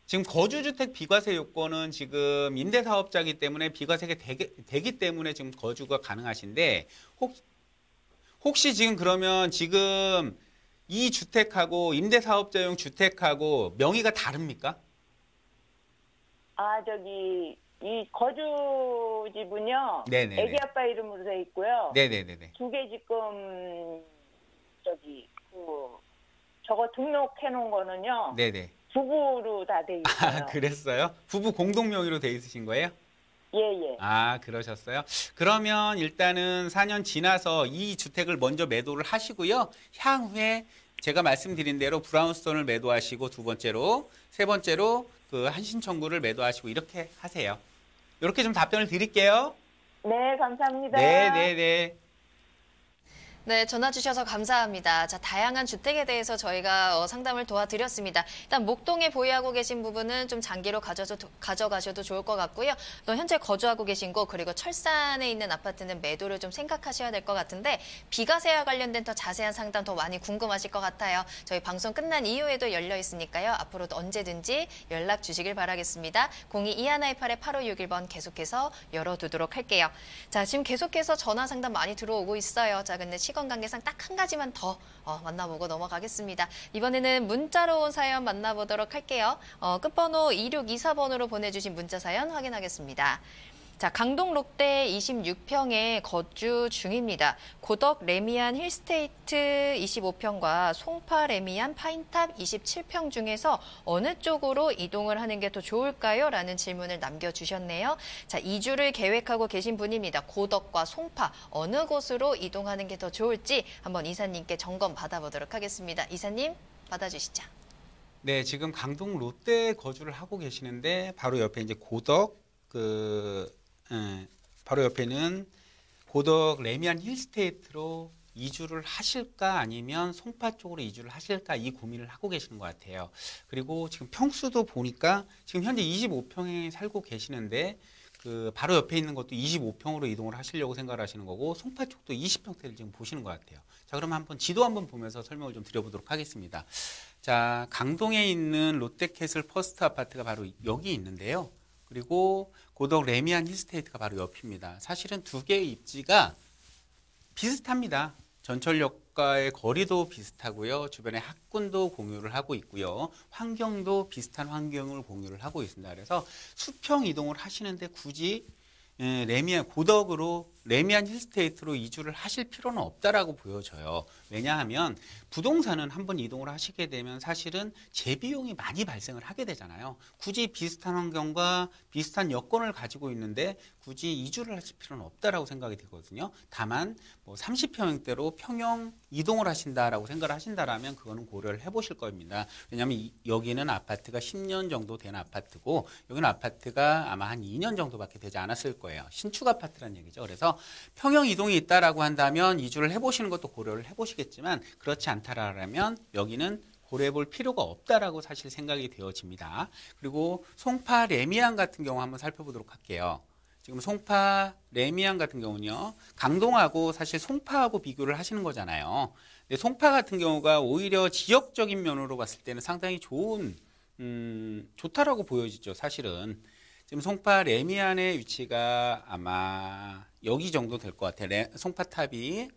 지금 거주주택 비과세 요건은 지금 임대사업자이기 때문에 비과세가 되기 때문에 지금 거주가 가능하신데 혹시 지금 그러면 지금 이 주택하고 임대사업자용 주택하고 명의가 다릅니까? 아 저기 이 거주집은요. 네네네. 애기 아빠 이름으로 돼 있고요. 네네네네. 두 개 지금 저기 저거 등록해 놓은 거는요. 네네. 부부로 다 돼 있어요. 아, 그랬어요? 부부 공동 명의로 돼 있으신 거예요? 예예. 아, 그러셨어요? 그러면 일단은 4년 지나서 이 주택을 먼저 매도를 하시고요. 향후에 제가 말씀드린 대로 브라운스톤을 매도하시고 두 번째로, 세 번째로 그 한신 청구를 매도하시고 이렇게 하세요. 이렇게 좀 답변을 드릴게요. 네 감사합니다. 네네네. 네, 전화 주셔서 감사합니다. 자, 다양한 주택에 대해서 저희가 상담을 도와드렸습니다. 일단 목동에 보유하고 계신 부분은 좀 장기로 가져가셔도 좋을 것 같고요. 또 현재 거주하고 계신 곳 그리고 철산에 있는 아파트는 매도를 좀 생각하셔야 될 것 같은데 비과세와 관련된 더 자세한 상담 더 많이 궁금하실 것 같아요. 저희 방송 끝난 이후에도 열려 있으니까요. 앞으로도 언제든지 연락 주시길 바라겠습니다. 02-2128-8561번 계속해서 열어두도록 할게요. 자, 지금 계속해서 전화 상담 많이 들어오고 있어요. 자, 근데 시간 관계상 딱 한 가지만 더 만나보고 넘어가겠습니다. 이번에는 문자로 온 사연 만나보도록 할게요. 끝번호 2624번으로 보내주신 문자 사연 확인하겠습니다. 자, 강동 롯데 26평에 거주 중입니다. 고덕 레미안 힐스테이트 25평과 송파 레미안 파인탑 27평 중에서 어느 쪽으로 이동을 하는 게 더 좋을까요? 라는 질문을 남겨주셨네요. 자, 이주를 계획하고 계신 분입니다. 고덕과 송파 어느 곳으로 이동하는 게 더 좋을지 한번 이사님께 점검 받아보도록 하겠습니다. 이사님 받아주시죠. 네, 지금 강동 롯데에 거주를 하고 계시는데 바로 옆에 이제 고덕 바로 옆에는 고덕 레미안 힐스테이트로 이주를 하실까 아니면 송파 쪽으로 이주를 하실까 이 고민을 하고 계시는 것 같아요. 그리고 지금 평수도 보니까 지금 현재 25평에 살고 계시는데 그 바로 옆에 있는 것도 25평으로 이동을 하시려고 생각을 하시는 거고 송파 쪽도 20평대를 지금 보시는 것 같아요. 자, 그럼 한번 지도 한번 보면서 설명을 좀 드려보도록 하겠습니다. 자, 강동에 있는 롯데캐슬 퍼스트 아파트가 바로 여기 있는데요. 그리고 고덕 레미안 힐스테이트가 바로 옆입니다. 사실은 두 개의 입지가 비슷합니다. 전철역과의 거리도 비슷하고요. 주변에 학군도 공유를 하고 있고요. 환경도 비슷한 환경을 공유를 하고 있습니다. 그래서 수평 이동을 하시는데 굳이 고덕으로 레미안 힐스테이트로 이주를 하실 필요는 없다라고 보여져요. 왜냐하면 부동산은 한번 이동을 하시게 되면 사실은 재비용이 많이 발생을 하게 되잖아요. 굳이 비슷한 환경과 비슷한 여건을 가지고 있는데 굳이 이주를 하실 필요는 없다라고 생각이 되거든요. 다만 뭐 30평대로 평형 이동을 하신다라고 생각을 하신다라면 그거는 고려를 해보실 겁니다. 왜냐하면 여기는 아파트가 10년 정도 된 아파트고 여기는 아파트가 아마 한 2년 정도밖에 되지 않았을 거예요. 신축 아파트라는 얘기죠. 그래서 평형 이동이 있다라고 한다면 이주를 해보시는 것도 고려를 해보시겠지만 그렇지 않다라면 여기는 고려해 볼 필요가 없다라고 사실 생각이 되어집니다. 그리고 송파 레미안 같은 경우 한번 살펴보도록 할게요. 지금 송파 레미안 같은 경우는요. 강동하고 사실 송파하고 비교를 하시는 거잖아요. 근데 송파 같은 경우가 오히려 지역적인 면으로 봤을 때는 상당히 좋다라고 보여지죠. 사실은. 지금 송파 레미안의 위치가 아마 여기 정도 될 것 같아요. 송파탑이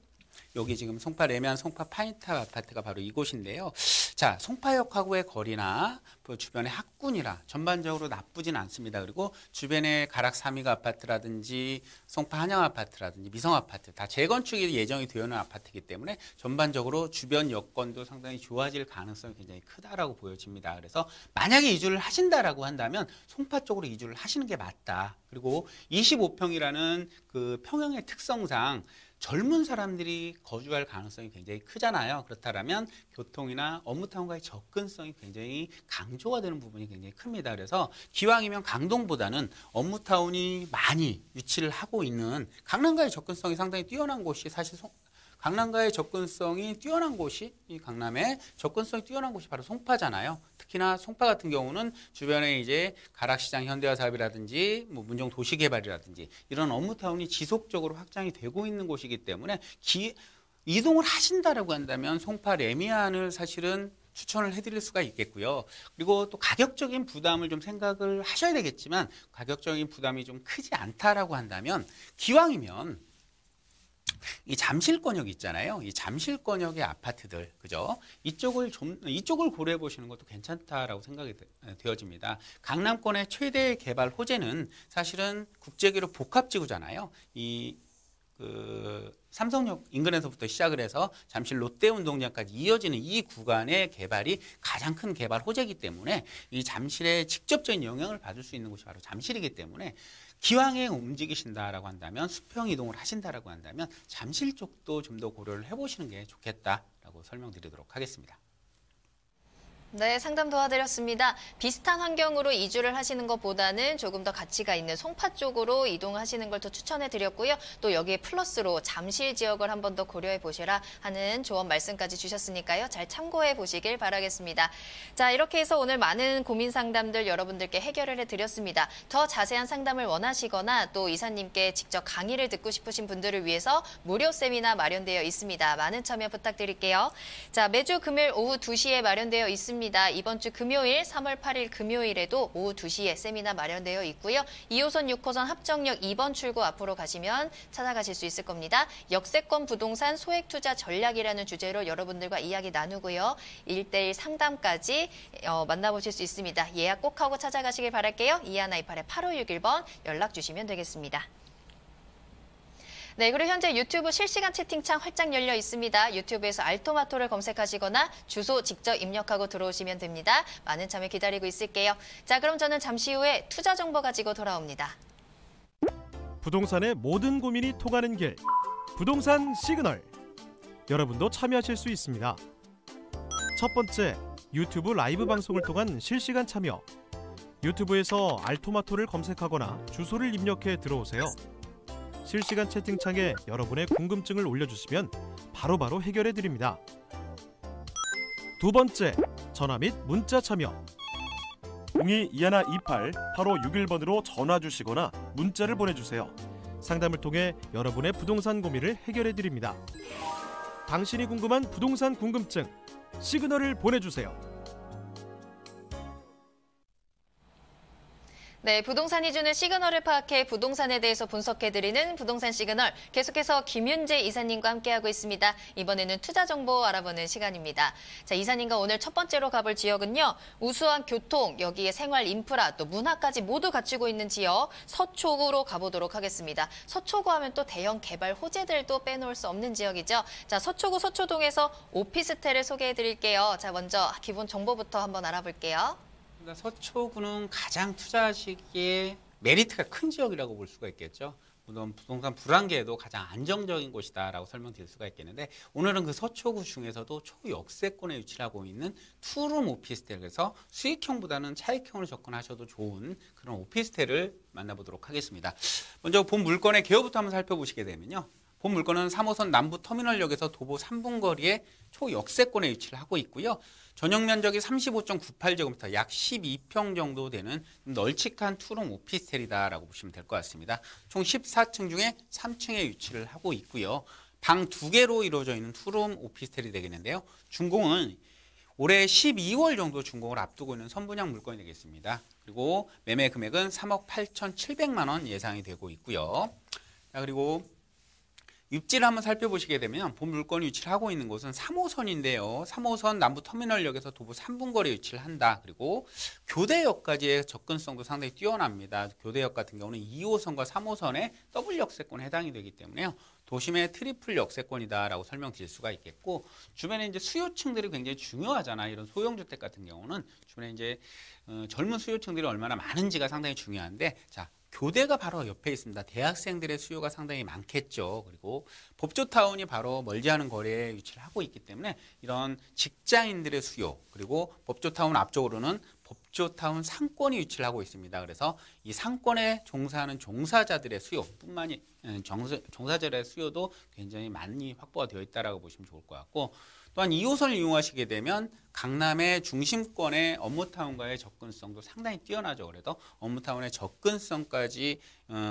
여기 지금 송파 레미안 송파 파인탑 아파트가 바로 이곳인데요. 자, 송파역하고의 거리나 주변의 학군이라 전반적으로 나쁘진 않습니다. 그리고 주변에 가락 삼익 아파트라든지 송파 한양 아파트라든지 미성 아파트 다 재건축이 예정이 되어 있는 아파트이기 때문에 전반적으로 주변 여건도 상당히 좋아질 가능성이 굉장히 크다라고 보여집니다. 그래서 만약에 이주를 하신다라고 한다면 송파 쪽으로 이주를 하시는 게 맞다. 그리고 25평이라는 그 평형의 특성상 젊은 사람들이 거주할 가능성이 굉장히 크잖아요. 그렇다면 교통이나 업무타운과의 접근성이 굉장히 강조가 되는 부분이 굉장히 큽니다. 그래서 기왕이면 강동보다는 업무타운이 많이 위치를 하고 있는 강남과의 접근성이 상당히 뛰어난 곳이 사실 강남과의 접근성이 뛰어난 곳이 이 강남의 접근성이 뛰어난 곳이 바로 송파잖아요. 특히나 송파 같은 경우는 주변에 이제 가락시장 현대화 사업이라든지 뭐 문정 도시개발이라든지 이런 업무타운이 지속적으로 확장이 되고 있는 곳이기 때문에 이동을 하신다라고 한다면 송파 레미안을 사실은 추천을 해드릴 수가 있겠고요. 그리고 또 가격적인 부담을 좀 생각을 하셔야 되겠지만 가격적인 부담이 좀 크지 않다라고 한다면 기왕이면 이 잠실권역 있잖아요. 이 잠실권역의 아파트들, 그죠? 이쪽을 고려해 보시는 것도 괜찮다라고 생각이 되어집니다. 강남권의 최대 개발 호재는 사실은 국제기로 복합지구잖아요. 삼성역 인근에서부터 시작을 해서 잠실 롯데운동장까지 이어지는 이 구간의 개발이 가장 큰 개발 호재이기 때문에 이 잠실에 직접적인 영향을 받을 수 있는 곳이 바로 잠실이기 때문에 기왕에 움직이신다라고 한다면 수평 이동을 하신다라고 한다면 잠실 쪽도 좀 더 고려를 해보시는 게 좋겠다라고 설명드리도록 하겠습니다. 네, 상담 도와드렸습니다. 비슷한 환경으로 이주를 하시는 것보다는 조금 더 가치가 있는 송파 쪽으로 이동하시는 걸 더 추천해드렸고요. 또 여기에 플러스로 잠실 지역을 한 번 더 고려해 보시라 하는 조언 말씀까지 주셨으니까요. 잘 참고해 보시길 바라겠습니다. 자, 이렇게 해서 오늘 많은 고민 상담들 여러분들께 해결을 해드렸습니다. 더 자세한 상담을 원하시거나 또 이사님께 직접 강의를 듣고 싶으신 분들을 위해서 무료 세미나 마련되어 있습니다. 많은 참여 부탁드릴게요. 자, 매주 금요일 오후 2시에 마련되어 있습니다. 합니다. 이번 주 금요일 3월 8일 금요일에도 오후 2시에 세미나 마련되어 있고요. 2호선, 6호선 합정역 2번 출구 앞으로 가시면 찾아가실 수 있을 겁니다. 역세권 부동산 소액 투자 전략이라는 주제로 여러분들과 이야기 나누고요. 1대1 상담까지 만나보실 수 있습니다. 예약 꼭 하고 찾아가시길 바랄게요. 2128-8561번 연락 주시면 되겠습니다. 네, 그리고 현재 유튜브 실시간 채팅창 활짝 열려 있습니다. 유튜브에서 알토마토를 검색하시거나 주소 직접 입력하고 들어오시면 됩니다. 많은 참여 기다리고 있을게요. 자, 그럼 저는 잠시 후에 투자 정보 가지고 돌아옵니다. 부동산의 모든 고민이 통하는 길, 부동산 시그널. 여러분도 참여하실 수 있습니다. 첫 번째, 유튜브 라이브 방송을 통한 실시간 참여. 유튜브에서 알토마토를 검색하거나 주소를 입력해 들어오세요. 실시간 채팅창에 여러분의 궁금증을 올려주시면 바로바로 해결해 드립니다. 두 번째, 전화 및 문자 참여. 02-2128-8561번으로 전화 주시거나 문자를 보내주세요. 상담을 통해 여러분의 부동산 고민을 해결해 드립니다. 당신이 궁금한 부동산 궁금증, 시그널을 보내주세요. 네, 부동산이 주는 시그널을 파악해 부동산에 대해서 분석해드리는 부동산 시그널. 계속해서 김윤재 이사님과 함께하고 있습니다. 이번에는 투자 정보 알아보는 시간입니다. 자, 이사님과 오늘 첫 번째로 가볼 지역은요. 우수한 교통, 여기에 생활 인프라, 또 문화까지 모두 갖추고 있는 지역 서초구로 가보도록 하겠습니다. 서초구 하면 또 대형 개발 호재들도 빼놓을 수 없는 지역이죠. 자, 서초구 서초동에서 오피스텔을 소개해드릴게요. 자, 먼저 기본 정보부터 한번 알아볼게요. 서초구는 가장 투자하시기에 메리트가 큰 지역이라고 볼 수가 있겠죠. 물론 부동산 불안계에도 가장 안정적인 곳이다라고 설명드릴 수가 있겠는데, 오늘은 그 서초구 중에서도 초역세권에 위치하고 있는 투룸 오피스텔, 그래서 수익형보다는 차익형으로 접근하셔도 좋은 그런 오피스텔을 만나보도록 하겠습니다. 먼저 본 물건의 개요부터 한번 살펴보시게 되면요. 본 물건은 3호선 남부터미널역에서 도보 3분 거리에 초역세권에 위치를 하고 있고요. 전용 면적이 35.98제곱미터, 약 12평 정도 되는 널찍한 투룸 오피스텔이다라고 보시면 될 것 같습니다. 총 14층 중에 3층에 위치를 하고 있고요. 방 2개로 이루어져 있는 투룸 오피스텔이 되겠는데요. 준공은 올해 12월 정도 준공을 앞두고 있는 선분양 물건이 되겠습니다. 그리고 매매 금액은 3억 8,700만 원 예상이 되고 있고요. 자, 그리고 입지를 한번 살펴보시게 되면 본 물건이 위치를 하고 있는 곳은 3호선인데요. 3호선 남부터미널역에서 도보 3분 거리에 위치를 한다. 그리고 교대역까지의 접근성도 상당히 뛰어납니다. 교대역 같은 경우는 2호선과 3호선의 더블 역세권에 해당이 되기 때문에요. 도심의 트리플 역세권이다라고 설명드릴 수가 있겠고, 주변에 이제 수요층들이 굉장히 중요하잖아요. 이런 소형주택 같은 경우는 주변에 이제 젊은 수요층들이 얼마나 많은지가 상당히 중요한데, 자, 교대가 바로 옆에 있습니다. 대학생들의 수요가 상당히 많겠죠. 그리고 법조타운이 바로 멀지 않은 거리에 위치를 하고 있기 때문에 이런 직장인들의 수요, 그리고 법조타운 앞쪽으로는 법조타운 상권이 위치를 하고 있습니다. 그래서 이 상권에 종사하는 종사자들의 수요뿐만이 종사자들의 수요도 굉장히 많이 확보가 되어 있다라고 보시면 좋을 것 같고, 또한 2호선을 이용하시게 되면 강남의 중심권의 업무타운과의 접근성도 상당히 뛰어나죠. 그래서 업무타운의 접근성까지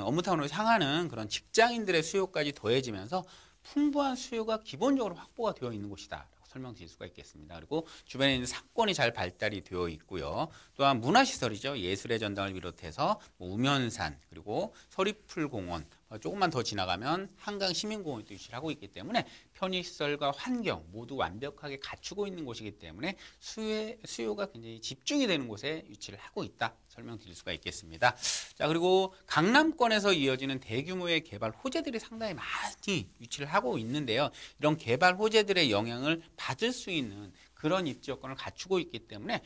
업무타운으로 향하는 그런 직장인들의 수요까지 더해지면서 풍부한 수요가 기본적으로 확보가 되어 있는 곳이다. 설명드릴 수가 있겠습니다. 그리고 주변에 있는 상권이 잘 발달이 되어 있고요. 또한 문화시설이죠. 예술의 전당을 비롯해서 우면산, 그리고 서리풀공원, 조금만 더 지나가면 한강시민공원이 또 위치를 하고 있기 때문에 편의시설과 환경 모두 완벽하게 갖추고 있는 곳이기 때문에 수요가 굉장히 집중이 되는 곳에 위치를 하고 있다. 설명드릴 수가 있겠습니다. 자, 그리고 강남권에서 이어지는 대규모의 개발 호재들이 상당히 많이 위치를 하고 있는데요. 이런 개발 호재들의 영향을 받을 수 있는 그런 입지 여건을 갖추고 있기 때문에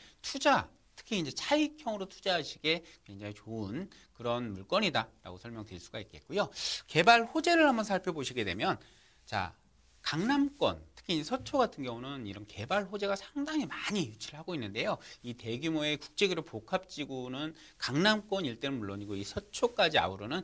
특히 이제 차익형으로 투자하시기에 굉장히 좋은 그런 물건이다라고 설명드릴 수가 있겠고요. 개발 호재를 한번 살펴보시게 되면, 자, 강남권, 특히 서초 같은 경우는 이런 개발 호재가 상당히 많이 위치를 하고 있는데요. 이 대규모의 국제기록 복합지구는 강남권 일대는 물론이고 이 서초까지 아우르는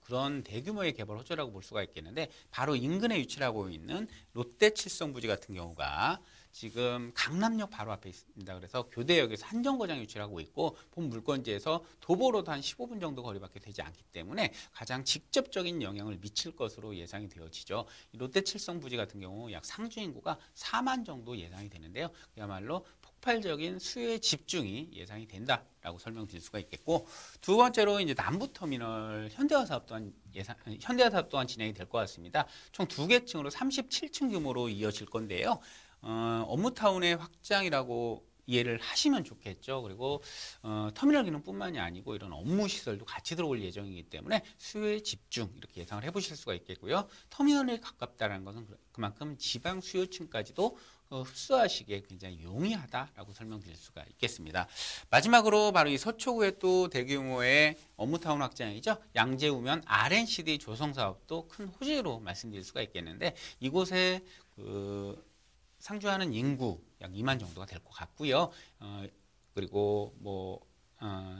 그런 대규모의 개발 호재라고 볼 수가 있겠는데, 바로 인근에 위치를 하고 있는 롯데 칠성부지 같은 경우가 지금 강남역 바로 앞에 있습니다. 그래서 교대역에서 한정거장 유치하고 있고 본 물건지에서 도보로도 한 15분 정도 거리밖에 되지 않기 때문에 가장 직접적인 영향을 미칠 것으로 예상이 되어지죠. 이 롯데칠성 부지 같은 경우 약 상주 인구가 4만 정도 예상이 되는데요. 그야말로 폭발적인 수요의 집중이 예상이 된다라고 설명드릴 수가 있겠고, 두 번째로 이제 남부터미널 현대화 사업 또한 진행이 될 것 같습니다. 총 2개 층으로 37층 규모로 이어질 건데요. 업무타운의 확장이라고 이해를 하시면 좋겠죠. 그리고 터미널 기능뿐만이 아니고 이런 업무 시설도 같이 들어올 예정이기 때문에 수요의 집중 이렇게 예상을 해보실 수가 있겠고요. 터미널에 가깝다는 것은 그만큼 지방 수요층까지도 흡수하시기에 굉장히 용이하다라고 설명드릴 수가 있겠습니다. 마지막으로 바로 이 서초구의 또 대규모의 업무타운 확장이죠. 양재우면 R&CD 조성 사업도 큰 호재로 말씀드릴 수가 있겠는데, 이곳에 상주하는 인구 약 2만 정도가 될 것 같고요. 그리고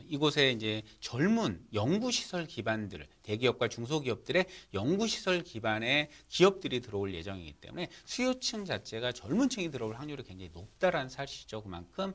이곳에 이제 젊은 연구시설 기반들, 대기업과 중소기업들의 연구시설 기반의 기업들이 들어올 예정이기 때문에 수요층 자체가 젊은 층이 들어올 확률이 굉장히 높다라는 사실이죠. 그만큼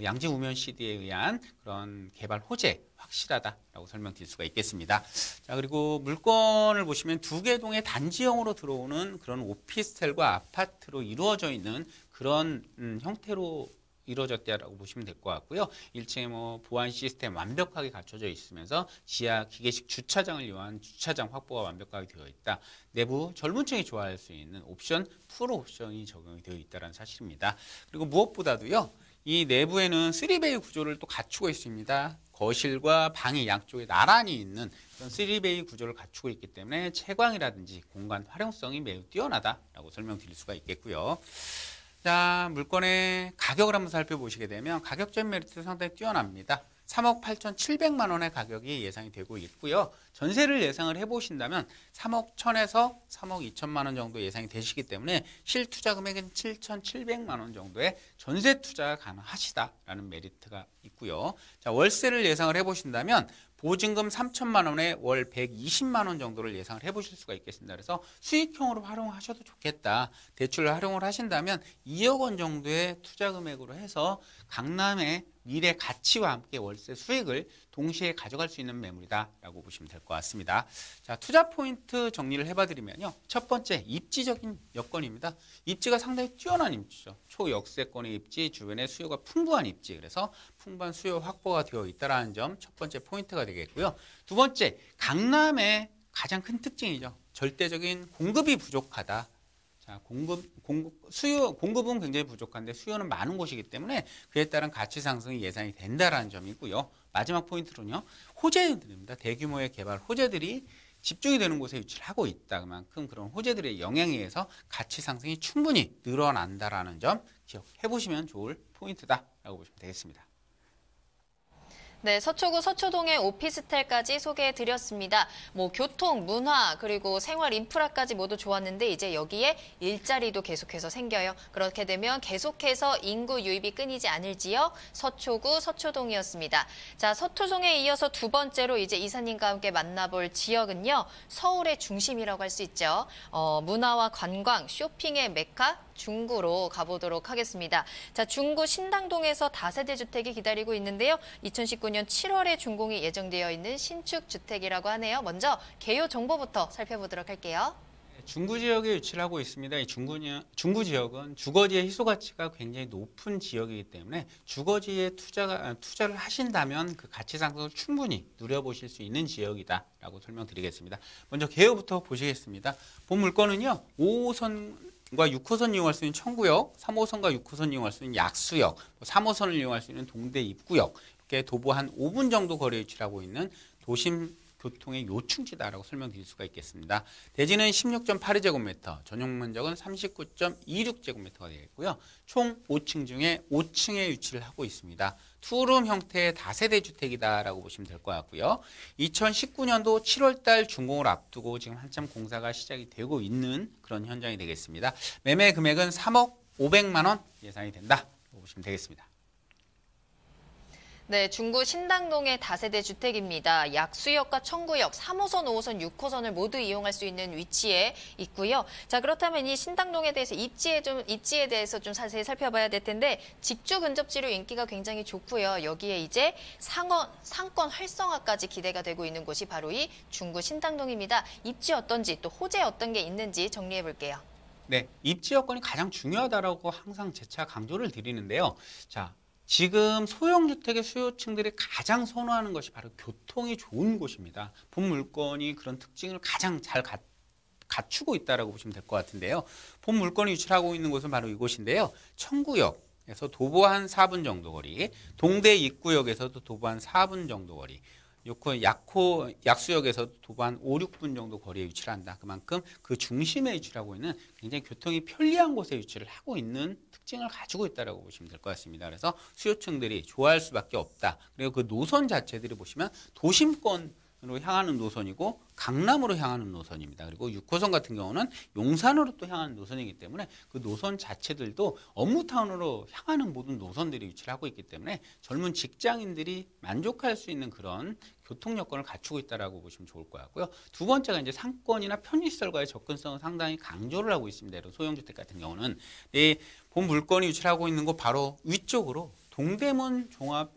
양재 우면 CD에 의한 그런 개발 호재 확실하다라고 설명드릴 수가 있겠습니다. 자, 그리고 물건을 보시면 2개 동의 단지형으로 들어오는 그런 오피스텔과 아파트로 이루어져 있는 그런 형태로 이루어졌다라고 보시면 될 것 같고요. 1층에 보안 시스템 완벽하게 갖춰져 있으면서 지하 기계식 주차장을 이용한 주차장 확보가 완벽하게 되어 있다. 내부 젊은 층이 좋아할 수 있는 옵션, 풀 옵션이 적용이 되어 있다는 사실입니다. 그리고 무엇보다도요, 이 내부에는 3베이 구조를 또 갖추고 있습니다. 거실과 방이 양쪽에 나란히 있는 그런 3베이 구조를 갖추고 있기 때문에 채광이라든지 공간 활용성이 매우 뛰어나다라고 설명드릴 수가 있겠고요. 자, 물건의 가격을 한번 살펴보시게 되면 가격적 메리트 상당히 뛰어납니다. 3억 8,700만 원의 가격이 예상이 되고 있고요. 전세를 예상을 해보신다면 3억 1천에서 3억 2천만 원 정도 예상이 되시기 때문에 실투자 금액은 7,700만 원 정도의 전세 투자가 가능하시다라는 메리트가 있고요. 자, 월세를 예상을 해보신다면 보증금 3천만 원에 월 120만 원 정도를 예상을 해보실 수가 있겠습니다. 그래서 수익형으로 활용하셔도 좋겠다. 대출을 활용을 하신다면 2억 원 정도의 투자 금액으로 해서 강남의 미래 가치와 함께 월세 수익을 동시에 가져갈 수 있는 매물이다라고 보시면 될 것 같습니다. 자, 투자 포인트 정리를 해봐드리면요. 첫 번째, 입지적인 여건입니다. 입지가 상당히 뛰어난 입지죠. 초역세권의 입지, 주변에 수요가 풍부한 입지, 그래서 풍부한 수요 확보가 되어 있다는 점 첫 번째 포인트가 되겠고요. 두 번째, 강남의 가장 큰 특징이죠. 절대적인 공급이 부족하다. 자, 공급은 굉장히 부족한데 수요는 많은 곳이기 때문에 그에 따른 가치 상승이 예상이 된다라는 점이고요. 마지막 포인트로는요, 호재들입니다. 대규모의 개발 호재들이 집중이 되는 곳에 위치를 하고 있다. 그만큼 그런 호재들의 영향에 의해서 가치 상승이 충분히 늘어난다라는 점 기억해 보시면 좋을 포인트다라고 보시면 되겠습니다. 네, 서초구 서초동의 오피스텔까지 소개해드렸습니다. 교통, 문화, 그리고 생활 인프라까지 모두 좋았는데 이제 여기에 일자리도 계속해서 생겨요. 그렇게 되면 계속해서 인구 유입이 끊이지 않을 지역 서초구 서초동이었습니다. 자, 서초동에 이어서 두 번째로 이제 이사님과 함께 만나볼 지역은요, 서울의 중심이라고 할 수 있죠. 문화와 관광, 쇼핑의 메카, 중구로 가보도록 하겠습니다. 자, 중구 신당동에서 다세대 주택이 기다리고 있는데요. 2019년 7월에 준공이 예정되어 있는 신축 주택이라고 하네요. 먼저 개요 정보부터 살펴보도록 할게요. 중구 지역에 위치를 하고 있습니다. 이 중구 지역은 주거지의 희소 가치가 굉장히 높은 지역이기 때문에 주거지에 투자를 하신다면 그 가치 상승을 충분히 누려보실 수 있는 지역이다라고 설명드리겠습니다. 먼저 개요부터 보시겠습니다. 본 물건은요, 5호선과 6호선 이용할 수 있는 청구역, 3호선과 6호선 이용할 수 있는 약수역, 3호선을 이용할 수 있는 동대 입구역, 이렇게 도보 한 5분 정도 거리에 위치하고 있는 도심 교통의 요충지다라고 설명드릴 수가 있겠습니다. 대지는 16.82제곱미터, 전용 면적은 39.26제곱미터가 되겠고요. 총 5층 중에 5층에 위치를 하고 있습니다. 투룸 형태의 다세대 주택이다라고 보시면 될 것 같고요. 2019년도 7월달 준공을 앞두고 지금 한참 공사가 시작이 되고 있는 그런 현장이 되겠습니다. 매매 금액은 3억 500만 원 예상이 된다라고 보시면 되겠습니다. 네, 중구 신당동의 다세대 주택입니다. 약수역과 청구역, 3호선, 5호선, 6호선을 모두 이용할 수 있는 위치에 있고요. 자, 그렇다면 이 신당동에 대해서 입지에 대해서 좀 자세히 살펴봐야 될 텐데 직주 근접지로 인기가 굉장히 좋고요. 여기에 이제 상권 활성화까지 기대가 되고 있는 곳이 바로 이 중구 신당동입니다. 입지 어떤지 또 호재 어떤 게 있는지 정리해 볼게요. 네, 입지 여건이 가장 중요하다라고 항상 재차 강조를 드리는데요. 자, 지금 소형주택의 수요층들이 가장 선호하는 것이 바로 교통이 좋은 곳입니다. 본 물건이 그런 특징을 가장 잘 갖추고 있다라고 보시면 될 것 같은데요. 본 물건이 위치하고 있는 곳은 바로 이곳인데요. 청구역에서 도보 한 4분 정도 거리, 동대 입구역에서도 도보 한 4분 정도 거리, 약수역에서도 도보 한 5, 6분 정도 거리에 위치를 한다. 그만큼 그 중심에 위치하고 있는 굉장히 교통이 편리한 곳에 위치를 하고 있는 특징을 가지고 있다고 보시면 될 것 같습니다. 그래서 수요층들이 좋아할 수밖에 없다. 그리고 그 노선 자체들이 보시면 도심권으로 향하는 노선이고 강남으로 향하는 노선입니다. 그리고 6호선 같은 경우는 용산으로 또 향하는 노선이기 때문에 그 노선 자체들도 업무타운으로 향하는 모든 노선들이 위치를 하고 있기 때문에 젊은 직장인들이 만족할 수 있는 그런 교통 여건을 갖추고 있다고 보시면 좋을 것 같고요. 두 번째가 이제 상권이나 편의시설과의 접근성을 상당히 강조를 하고 있습니다. 이런 소형주택 같은 경우는 본 물건이 위치를 하고 있는 곳 바로 위쪽으로 동대문 종합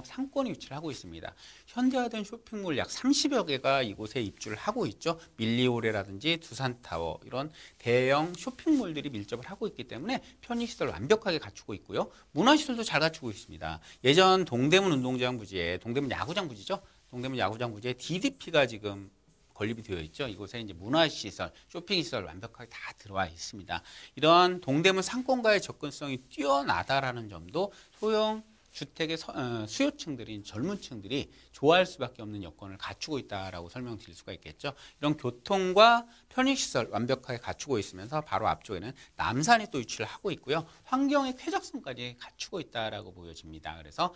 상권이 위치를 하고 있습니다. 현대화된 쇼핑몰 약 30여 개가 이곳에 입주를 하고 있죠. 밀리오레라든지 두산타워 이런 대형 쇼핑몰들이 밀접을 하고 있기 때문에 편의시설 완벽하게 갖추고 있고요. 문화시설도 잘 갖추고 있습니다. 예전 동대문 운동장 부지에 동대문 야구장 부지죠. 동대문 야구장 부지에 DDP가 지금 건립이 되어 있죠. 이곳에 이제 문화시설, 쇼핑시설 완벽하게 다 들어와 있습니다. 이런 동대문 상권과의 접근성이 뛰어나다라는 점도 소형 주택의 수요층들인 젊은 층들이 좋아할 수밖에 없는 여건을 갖추고 있다라고 설명드릴 수가 있겠죠. 이런 교통과 편의시설 완벽하게 갖추고 있으면서 바로 앞쪽에는 남산이 또 위치를 하고 있고요. 환경의 쾌적성까지 갖추고 있다라고 보여집니다. 그래서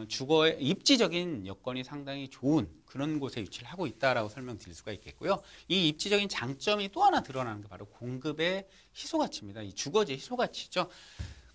주거의 입지적인 여건이 상당히 좋은 그런 곳에 위치를 하고 있다라고 설명드릴 수가 있겠고요. 이 입지적인 장점이 또 하나 드러나는 게 바로 공급의 희소가치입니다. 이 주거지의 희소가치죠.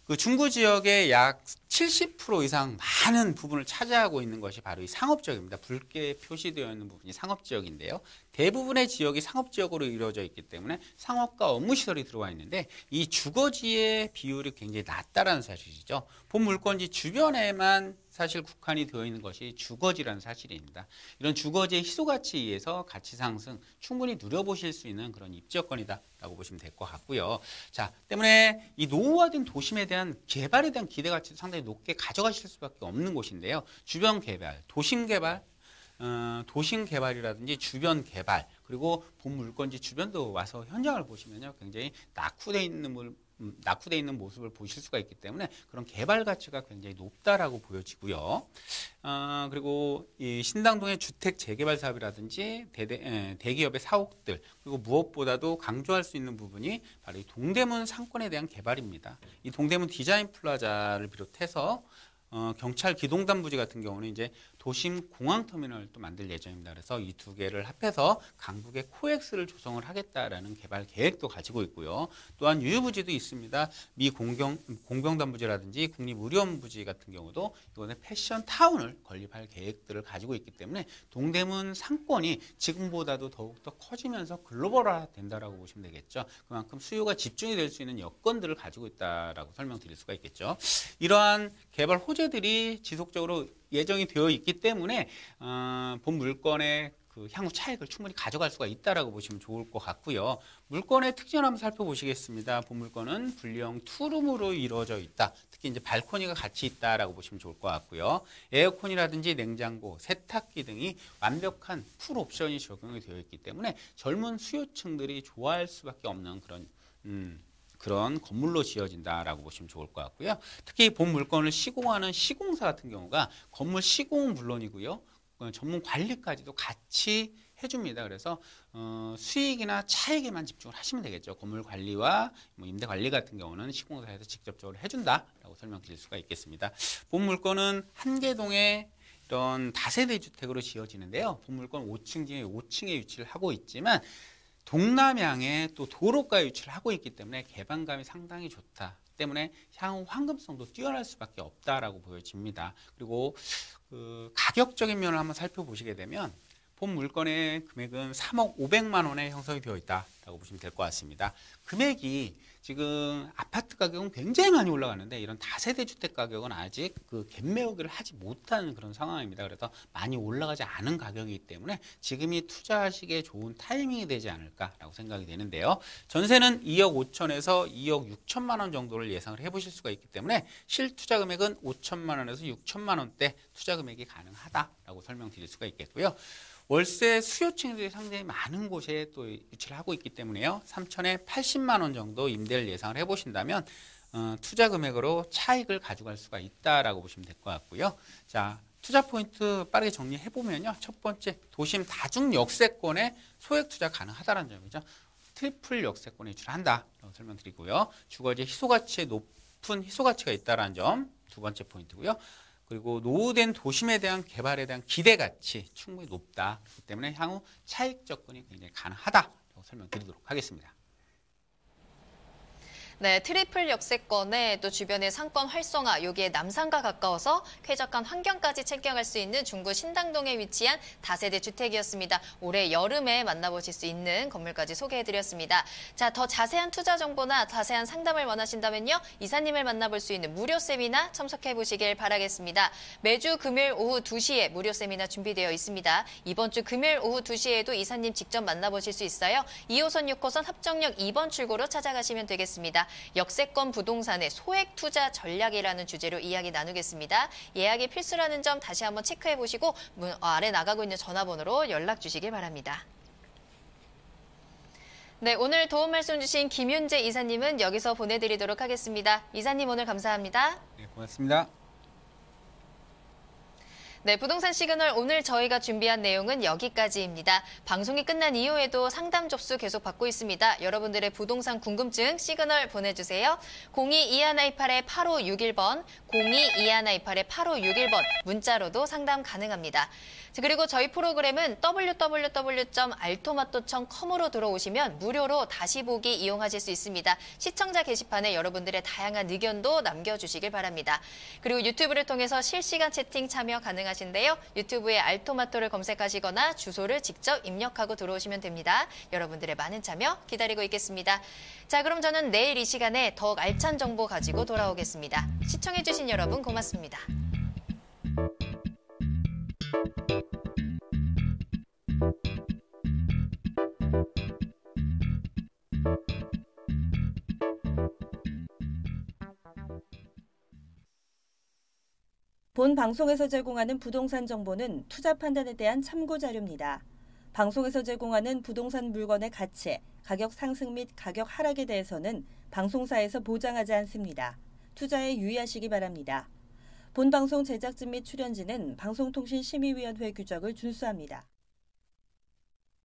그 중구 지역의 약 70% 이상 많은 부분을 차지하고 있는 것이 바로 이 상업지역입니다. 붉게 표시되어 있는 부분이 상업지역인데요. 대부분의 지역이 상업지역으로 이루어져 있기 때문에 상업과 업무시설이 들어와 있는데 이 주거지의 비율이 굉장히 낮다라는 사실이죠. 본 물건지 주변에만 사실 국한이 되어 있는 것이 주거지라는 사실입니다. 이런 주거지의 희소가치에 의해서 가치 상승 충분히 누려보실 수 있는 그런 입지여건이다라고 보시면 될 것 같고요. 자, 때문에 이 노후화된 도심에 대한 개발에 대한 기대 가치도 상당히 높게 가져가실 수밖에 없는 곳인데요. 주변 개발, 도심 개발이라든지 주변 개발 그리고 본 물건지 주변도 와서 현장을 보시면요 굉장히 낙후돼 있는 모습을 보실 수가 있기 때문에 그런 개발 가치가 굉장히 높다라고 보여지고요. 그리고 이 신당동의 주택 재개발 사업이라든지 대기업의 사옥들 그리고 무엇보다도 강조할 수 있는 부분이 바로 이 동대문 상권에 대한 개발입니다. 이 동대문 디자인 플라자를 비롯해서 경찰 기동단 부지 같은 경우는 이제 도심 공항터미널을 또 만들 예정입니다. 그래서 이 두 개를 합해서 강북의 코엑스를 조성을 하겠다라는 개발 계획도 가지고 있고요. 또한 유휴부지도 있습니다. 미 공병단 부지라든지 국립의료원 부지 같은 경우도 이번에 패션타운을 건립할 계획들을 가지고 있기 때문에 동대문 상권이 지금보다도 더욱더 커지면서 글로벌화 된다라고 보시면 되겠죠. 그만큼 수요가 집중이 될 수 있는 여건들을 가지고 있다라고 설명드릴 수가 있겠죠. 이러한 개발 호재들이 지속적으로 예정이 되어 있기 때문에 본 물건의 그 향후 차익을 충분히 가져갈 수가 있다라고 보시면 좋을 것 같고요. 물건의 특징을 한번 살펴보시겠습니다. 본 물건은 분리형 투룸으로 이루어져 있다. 특히 이제 발코니가 같이 있다라고 보시면 좋을 것 같고요. 에어컨이라든지 냉장고, 세탁기 등이 완벽한 풀 옵션이 적용이 되어 있기 때문에 젊은 수요층들이 좋아할 수밖에 없는 그런 건물로 지어진다라고 보시면 좋을 것 같고요. 특히 본 물건을 시공하는 시공사 같은 경우가 건물 시공은 물론이고요. 전문 관리까지도 같이 해줍니다. 그래서 수익이나 차익에만 집중을 하시면 되겠죠. 건물 관리와 임대 관리 같은 경우는 시공사에서 직접적으로 해준다라고 설명드릴 수가 있겠습니다. 본 물건은 한계동에 이런 다세대 주택으로 지어지는데요. 본 물건 5층 중에 5층에 위치를 하고 있지만 동남향에 또 도로가에 위치를 하고 있기 때문에 개방감이 상당히 좋다. 때문에 향후 황금성도 뛰어날 수밖에 없다라고 보여집니다. 그리고 그 가격적인 면을 한번 살펴보시게 되면 본 물건의 금액은 3억 500만 원에 형성이 되어 있다라고 보시면 될 것 같습니다. 금액이 지금 아파트 가격은 굉장히 많이 올라가는데 이런 다세대 주택 가격은 아직 그 갭 메우기를 하지 못하는 그런 상황입니다. 그래서 많이 올라가지 않은 가격이기 때문에 지금이 투자하시기에 좋은 타이밍이 되지 않을까라고 생각이 되는데요. 전세는 2억 5천에서 2억 6천만 원 정도를 예상을 해보실 수가 있기 때문에 실투자 금액은 5천만 원에서 6천만 원대 투자 금액이 가능하다라고 설명드릴 수가 있겠고요. 월세 수요층들이 상당히 많은 곳에 또 위치를 하고 있기 때문에요. 3천에 80만 원 정도 임대를 예상을 해보신다면 투자 금액으로 차익을 가져갈 수가 있다라고 보시면 될 것 같고요. 자, 투자 포인트 빠르게 정리해보면요. 첫 번째, 도심 다중 역세권에 소액 투자 가능하다는 점이죠. 트리플 역세권에 유출한다라고 설명드리고요. 주거지 희소가치에 높은 희소가치가 있다는 점 두 번째 포인트고요. 그리고 노후된 도심에 대한 개발에 대한 기대가치 충분히 높다. 그렇기 때문에 향후 차익 접근이 굉장히 가능하다라고 설명드리도록 하겠습니다. 네, 트리플 역세권에 또 주변의 상권 활성화, 여기에 남산과 가까워서 쾌적한 환경까지 챙겨갈 수 있는 중구 신당동에 위치한 다세대 주택이었습니다. 올해 여름에 만나보실 수 있는 건물까지 소개해드렸습니다. 자, 더 자세한 투자 정보나 자세한 상담을 원하신다면요. 이사님을 만나볼 수 있는 무료 세미나 참석해보시길 바라겠습니다. 매주 금요일 오후 2시에 무료 세미나 준비되어 있습니다. 이번 주 금요일 오후 2시에도 이사님 직접 만나보실 수 있어요. 2호선 6호선 합정역 2번 출구로 찾아가시면 되겠습니다. 역세권 부동산의 소액 투자 전략이라는 주제로 이야기 나누겠습니다. 예약이 필수라는 점 다시 한번 체크해 보시고 아래 나가고 있는 전화번호로 연락 주시길 바랍니다. 네, 오늘 도움 말씀 주신 김윤재 이사님은 여기서 보내드리도록 하겠습니다. 이사님 오늘 감사합니다. 네, 고맙습니다. 네, 부동산 시그널 오늘 저희가 준비한 내용은 여기까지입니다. 방송이 끝난 이후에도 상담 접수 계속 받고 있습니다. 여러분들의 부동산 궁금증 시그널 보내주세요. 022128-8561번, 022128-8561번 문자로도 상담 가능합니다. 그리고 저희 프로그램은 www.altomato.com으로 들어오시면 무료로 다시 보기 이용하실 수 있습니다. 시청자 게시판에 여러분들의 다양한 의견도 남겨주시길 바랍니다. 그리고 유튜브를 통해서 실시간 채팅 참여 가능하신데요. 유튜브에 알토마토를 검색하시거나 주소를 직접 입력하고 들어오시면 됩니다. 여러분들의 많은 참여 기다리고 있겠습니다. 자, 그럼 저는 내일 이 시간에 더욱 알찬 정보 가지고 돌아오겠습니다. 시청해주신 여러분 고맙습니다. 본 방송에서 제공하는 부동산 정보는 투자 판단에 대한 참고 자료입니다. 방송에서 제공하는 부동산 물건의 가치, 가격 상승 및 가격 하락에 대해서는 방송사에서 보장하지 않습니다. 투자에 유의하시기 바랍니다. 본 방송 제작진 및 출연진은 방송통신심의위원회 규정을 준수합니다.